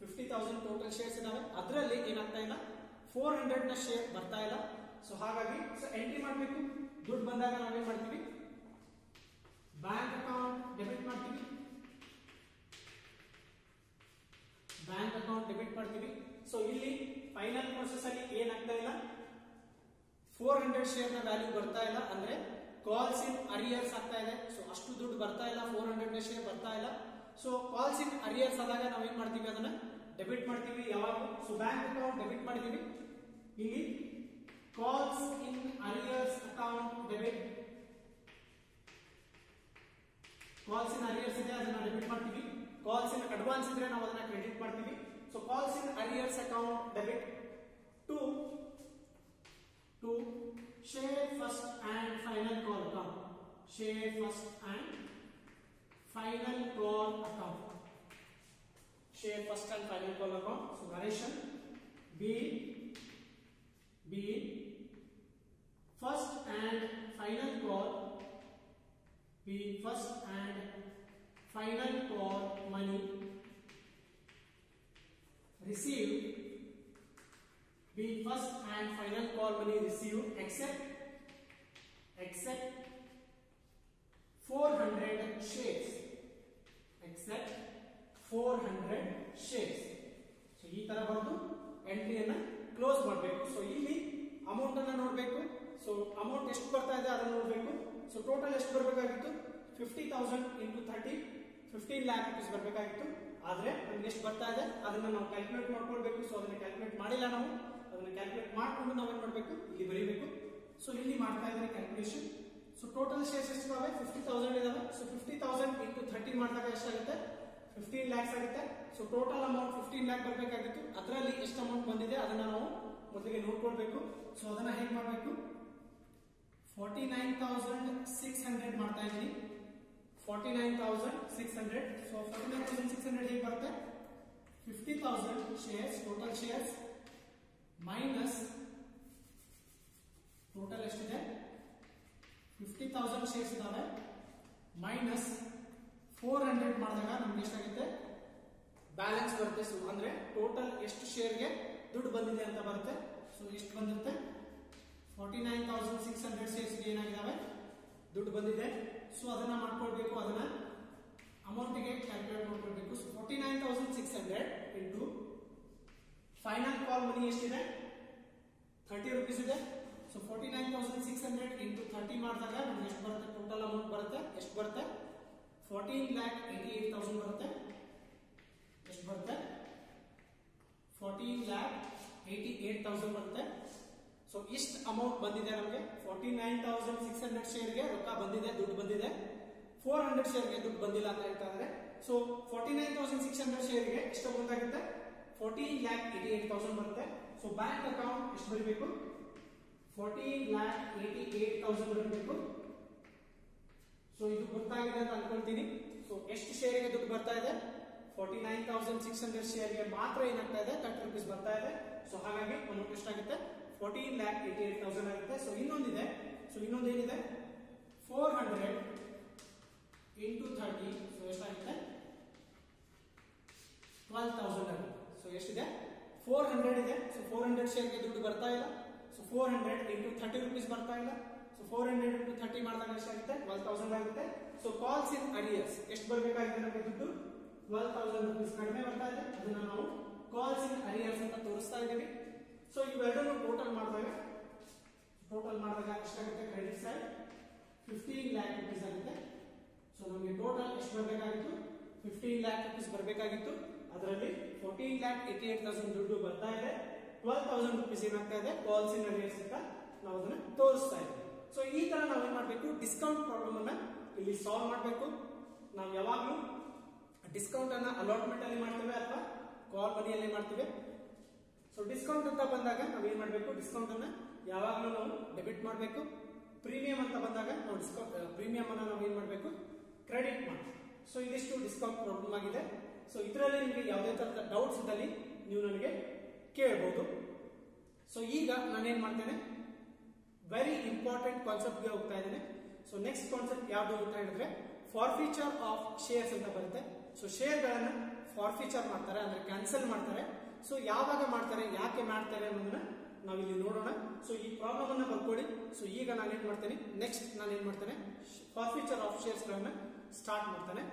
50,000 ಟೋಟಲ್ ಶೇರ್ಸ್ ಇದಾವೆ. ಅದರಲ್ಲಿ ಏನಾಗ್ತಾ ಇಲ್ಲ, 400 ನ ಶೇರ್ ಬರ್ತಾ ಇಲ್ಲ. ಸೊ ಹಾಗಾಗಿ ಸೊ ಎಂಟ್ರಿ ಮಾಡಬೇಕು. ದುಡ್ಡು ಬಂದಾಗ ನಾವೇನ್ ಮಾಡ್ತೀವಿ, ಬ್ಯಾಂಕ್ ಅಕೌಂಟ್ ಡೆಬಿಟ್ ಮಾಡ್ತೀವಿ, ಬ್ಯಾಂಕ್ ಅಕೌಂಟ್ ಡೆಬಿಟ್ ಮಾಡ್ತೀವಿ. ಸೊ ಇಲ್ಲಿ ಫೈನಲ್ ಪ್ರೋಸೆಸ್ ಅಲ್ಲಿ ಏನಾಗ್ತಾ ಇಲ್ಲ, 400 ಶೇರ್ ನ ವ್ಯಾಲ್ಯೂ ಬರ್ತಾ ಇಲ್ಲ, ಅಂದ್ರೆ ಕಾಲ್ಸ್ ಇನ್ ಅರಿಯರ್ಸ್ ಆಗ್ತಾ ಇದೆ. ಸೊ ಅಷ್ಟು ದುಡ್ಡು ಬರ್ತಾ ಇಲ್ಲ, 400 ನ ಶೇರ್ ಬರ್ತಾ ಇಲ್ಲ. ಸೊ ಕಾಲ್ಸ್ ಇನ್ ಅರಿಯರ್ಸ್ ಆದಾಗ ನಾವೇನ್ ಮಾಡ್ತೀವಿ, ಅದನ್ನ ಡೆಬಿಟ್ ಮಾಡ್ತೀವಿ ಯಾವಾಗ. ಸೊ ಬ್ಯಾಂಕ್ ಅಕೌಂಟ್ ಡೆಬಿಟ್ ಮಾಡಿದೀವಿ, ಇಲ್ಲಿ calls in arrears account debit, calls in arrears ಇದೆ ಅದನ್ನ ಡೆಬಿಟ್ ಮಾಡ್ತೀವಿ. ಕಾಲ್ಸ್ ಇನ್ ಅಡ್ವಾನ್ಸ್ ಇದ್ರೆ ನಾವು ಅದನ್ನ ಕ್ರೆಡಿಟ್ ಮಾಡ್ತೀವಿ. So calls in arrears account debit to share first and final call account, share first and final call account, share first and final call account. So narration B first and final call, B first and final call money received, B first and final call money received except 400 shares, except 400 shares. So ಈ ತರ ಬರೆದು ಎಂಟ್ರಿಯನ್ನ close ಮಾಡಬೇಕು. So ಇಲ್ಲಿ amount ಅನ್ನ ನೋಡಬೇಕು. So amount ಎಷ್ಟು ಬರ್ತಾ ಇದೆ ಅದನ್ನ ನೋಡಬೇಕು. ಸೊ ಟೋಟಲ್ ಎಷ್ಟು ಬರಬೇಕಾಗಿತ್ತು, 50,000 into 30, 15 lakh rupees ಬರಬೇಕಾಗಿತ್ತು. ಆದ್ರೆ ನಮ್ಗೆ ಎಷ್ಟು ಬರ್ತಾ ಇದೆ ಅದನ್ನ ನಾವು ಕ್ಯಾಲ್ಕುಲೇಟ್ ಮಾಡ್ಕೊಳ್ಬೇಕು. ಸೊ ಅದನ್ನ ಕ್ಯಾಲ್ಕುಲೇಟ್ ಮಾಡಿಲ್ಲ ನಾವು, ಅದನ್ನ ಕ್ಯಾಲ್ಕುಲೇಟ್ ಮಾಡ್ಕೊಂಡು ನಾವೇನ್ ಮಾಡಬೇಕು, ಇಲ್ಲಿ ಬರೀಬೇಕು. ಸೊ ಇಲ್ಲಿ ಮಾಡ್ತಾ ಇದ್ದಾರೆ ಕ್ಯಾಲ್ಕುಲೇಷನ್. ಸೊ ಟೋಟಲ್ ಶೇರ್ಸ್ ಎಷ್ಟು ಇದಾವೆ, 50,000 ಇದಾವೆ. ಸೊ 50,000 into 30 ಮಾಡಿದಾಗ ಎಷ್ಟಾಗುತ್ತೆ 15 lakhs ಆಗುತ್ತೆ. ಸೊ ಟೋಟಲ್ ಅಮೌಂಟ್ 15 lakh ಬರಬೇಕಾಗಿತ್ತು. ಅದರಲ್ಲಿ ಎಷ್ಟು ಅಮೌಂಟ್ ಬಂದಿದೆ ಅದನ್ನ ನಾವು ಮೊದಲಿಗೆ ನೋಡ್ಕೊಳ್ಬೇಕು. ಸೊ ಅದನ್ನ ಹೇಗೆ ಮಾಡಬೇಕು 49,600 ಮಾಡ್ತಾ ಇದ್ದೀನಿ 49,600. ಸೊ 49,600 ಹೇಗೆ ಬರುತ್ತೆ 50,000 shares total shares minus total ಎಷ್ಟಿದೆ 50,000 ಶೇರ್ಸ್ ಇದಾವೆ ಮೈನಸ್ 400 ಮಾಡಿದಾಗ ನಮ್ಗೆ ಎಷ್ಟಾಗುತ್ತೆ ಬ್ಯಾಲೆನ್ಸ್ ಬರುತ್ತೆ. ಸೊ ಅಂದ್ರೆ ಟೋಟಲ್ ಎಷ್ಟು ಶೇರ್ಗೆ ದುಡ್ಡು ಬಂದಿದೆ ಅಂತ ಬರುತ್ತೆ. ಸೊ ಎಷ್ಟು ಬಂದಿರುತ್ತೆ 49,600 ಶೇರ್ಸ್ಗೆ ಏನಾಗಿದಾವೆ ದುಡ್ಡು ಬಂದಿದೆ. ಸೊ ಅದನ್ನ ಮಾಡ್ಕೊಳ್ಬೇಕು, ಅದನ್ನ ಅಮೌಂಟ್ಗೆ ಕ್ಯಾಲ್ಕುಲೇಟ್ ಮಾಡ್ಕೊಳ್ಬೇಕು. ಸೊ 49,600 ಇಂಟು ಫೈನಲ್ ಕಾಲ್ ಮನಿ ಎಷ್ಟಿದೆ 30 rupees ಇದೆ. ಸೊ 49,600 ಇಂಟು 30 ಮಾಡಿದಾಗ ನಮ್ಗೆ ಎಷ್ಟು ಬರುತ್ತೆ ಟೋಟಲ್ ಅಮೌಂಟ್ ಬರುತ್ತೆ ಎಷ್ಟು ಬರುತ್ತೆ 14,88,000 ಬರುತ್ತೆ. ಎಷ್ಟು ಬರುತ್ತೆ 14,88,000 ಬರುತ್ತೆ. ಸೊ ಇಷ್ಟು ಅಮೌಂಟ್ ಬಂದಿದೆ ನಮಗೆ 49,600 ಶೇರ್ಗೆ ರೊಕ್ಕ ಬಂದಿದೆ ದುಡ್ಡು ಬಂದಿದೆ 400 ಶೇರ್ಗೆ ದುಡ್ಡು ಬಂದಿಲ್ಲ ಅಂತ ಹೇಳ್ತಾ ಇದ್ದಾರೆ. ಸೊ 49,600 ಶೇರ್ಗೆ ಎಷ್ಟು ಅಮೌಂಟ್ ಆಗುತ್ತೆ 14,88,000 ಬರುತ್ತೆ. ಸೊ ಬ್ಯಾಂಕ್ ಅಕೌಂಟ್ ಎಷ್ಟು ಬರಬೇಕು 14,88,000 ಬರಬೇಕು. ಸೊ ಇದು ಗೊತ್ತಾಗಿದೆ ಅಂತ ಅನ್ಕೊಳ್ತೀನಿ. ಸೊ ಎಷ್ಟು ಶೇರ್ಗೆ ದುಡ್ಡು ಬರ್ತಾ ಇದೆ 49,600 ಶೇರ್ಗೆ ಮಾತ್ರ ಏನಾಗ್ತಾ ಇದೆ 30 rupees ಬರ್ತಾ ಇದೆ. ಸೊ ಹಾಗಾಗಿ ಅಮೌಂಟ್ ಎಷ್ಟಾಗುತ್ತೆ 14,88,000 ಆಗುತ್ತೆ. ಸೊ ಇನ್ನೊಂದಿದೆ. ಸೊ ಇನ್ನೊಂದು ಏನಿದೆ 400 ಇಂಟು 30. ಸೊ ಎಷ್ಟಾಗುತ್ತೆ 12,000 ಆಗುತ್ತೆ. ಸೊ ಎಷ್ಟಿದೆ 400 ಇದೆ. ಸೊ 400 ಶೇರ್ಗೆ ದುಡ್ಡು ಬರ್ತಾ ಇಲ್ಲ. ಸೊ 400 ಇಂಟು 30 rupees ಬರ್ತಾ ಇಲ್ಲ. ಸೊ 400 ಇಂಟು 30 ಮಾಡಿದಾಗ ಎಷ್ಟಾಗುತ್ತೆ 12,000 ಆಗುತ್ತೆ. ಸೊ ಕಾಲ್ಸ್ ಇನ್ ಅರಿಯರ್ಸ್ ಎಷ್ಟು ಬರಬೇಕಾಗಿದೆ ನಮಗೆ ದುಡ್ಡು 12,000 rupees ಕಡಿಮೆ ಬರ್ತಾ ಇದೆ. ಅದನ್ನ ನಾವು ಕಾಲ್ಸ್ ಇನ್ ಅರಿಯರ್ಸ್ ಅಂತ ತೋರಿಸ್ತಾ ಇದ್ದೀವಿ. ಸೊ ಇವೆರಡನ್ನು ಟೋಟಲ್ ಮಾಡಿದಾಗ ಎಷ್ಟಾಗುತ್ತೆ ಕ್ರೆಡಿಟ್ ಸೈಡ್ 15 lakh rupees ಆಗುತ್ತೆ. ಸೊ ನಮಗೆ ಟೋಟಲ್ ಎಷ್ಟು ಬರಬೇಕಾಗಿತ್ತು 15 lakh rupees ಬರಬೇಕಾಗಿತ್ತು. ಅದರಲ್ಲಿ 14,88,000 ದುಡ್ಡು ಬರ್ತಾ ಇದೆ. 12,000 rupees ಏನಾಗ್ತಾ ಇದೆ ಕಾಲ್ಸ್ ಇನ್ ಅರಿಯರ್ಸ್ ಅಂತ ನಾವು ಅದನ್ನ ತೋರಿಸ್ತಾ ಇದ್ದೀವಿ. ಸೊ ಈ ತರ ನಾವು ಏನ್ ಮಾಡಬೇಕು ಡಿಸ್ಕೌಂಟ್ ಪ್ರಾಬ್ಲಮ್ ಅನ್ನ ಇಲ್ಲಿ ಸಾಲ್ವ್ ಮಾಡಬೇಕು. ನಾವು ಯಾವಾಗಲೂ ಡಿಸ್ಕೌಂಟ್ ಅನ್ನ ಅಲಾಟ್ಮೆಂಟ್ ಅಲ್ಲಿ ಮಾಡ್ತೇವೆ ಅಥವಾ ಕಾಲ್ ಮನಿಯಲ್ಲಿ ಮಾಡ್ತೇವೆ. ಸೊ ಡಿಸ್ಕೌಂಟ್ ಅಂತ ಬಂದಾಗ ನಾವು ಏನ್ ಮಾಡಬೇಕು ಡಿಸ್ಕೌಂಟ್ ಅನ್ನ ಯಾವಾಗಲೂ ನಾವು ಡೆಬಿಟ್ ಮಾಡಬೇಕು. ಪ್ರೀಮಿಯಂ ಅಂತ ಬಂದಾಗ ನಾವು ಪ್ರೀಮಿಯಂ ಅನ್ನ ನಾವು ಏನ್ ಮಾಡಬೇಕು ಕ್ರೆಡಿಟ್ ಮಾಡಬೇಕು. ಸೊ ಇದಿಷ್ಟು ಡಿಸ್ಕೌಂಟ್ ಪ್ರಾಬ್ಲಮ್ ಆಗಿದೆ. ಸೊ ಇದರಲ್ಲಿ ನಿಮಗೆ ಯಾವುದೇ ತರದ ಡೌಟ್ಸ್ ಇದ್ದಲ್ಲಿ ನೀವು ನನಗೆ ಕೇಳಬಹುದು. ಸೊ ಈಗ ನಾನೇನ್ ಮಾಡ್ತೇನೆ ವೆರಿ ಇಂಪಾರ್ಟೆಂಟ್ ಕಾನ್ಸೆಪ್ಟ್ ಗೆ ಹೋಗ್ತಾ ಇದ್ದೇನೆ. ಸೊ ನೆಕ್ಸ್ಟ್ ಕಾನ್ಸೆಪ್ಟ್ ಯಾವುದು ಅಂತ ಹೇಳಿದ್ರೆ ಫಾರ್ಫಿಚರ್ ಆಫ್ ಶೇರ್ಸ್ ಅಂತ ಬರುತ್ತೆ. ಸೊ ಶೇರ್ ಗಳನ್ನ ಫಾರ್ಫಿಚರ್ ಮಾಡ್ತಾರೆ ಅಂದ್ರೆ ಕ್ಯಾನ್ಸಲ್ ಮಾಡ್ತಾರೆ. ಸೊ ಯಾವಾಗ ಮಾಡ್ತಾರೆ ಯಾಕೆ ಮಾಡ್ತಾರೆ ಅನ್ನೋದನ್ನ ನಾವಿಲ್ಲಿ ನೋಡೋಣ. ಸೊ ಈ ಪ್ರಾಬ್ಲಮ್ ಅನ್ನ ಬರ್ಕೊಳ್ಳಿ. ಸೊ ಈಗ ನಾನೇನ್ ಮಾಡ್ತೇನೆ ನೆಕ್ಸ್ಟ್ ನಾನೇನ್ ಮಾಡ್ತೇನೆ ಫಾರ್ಫಿಚರ್ ಆಫ್ ಶೇರ್ಸ್ ಗಳನ್ನ ಸ್ಟಾರ್ಟ್ ಮಾಡ್ತೇನೆ.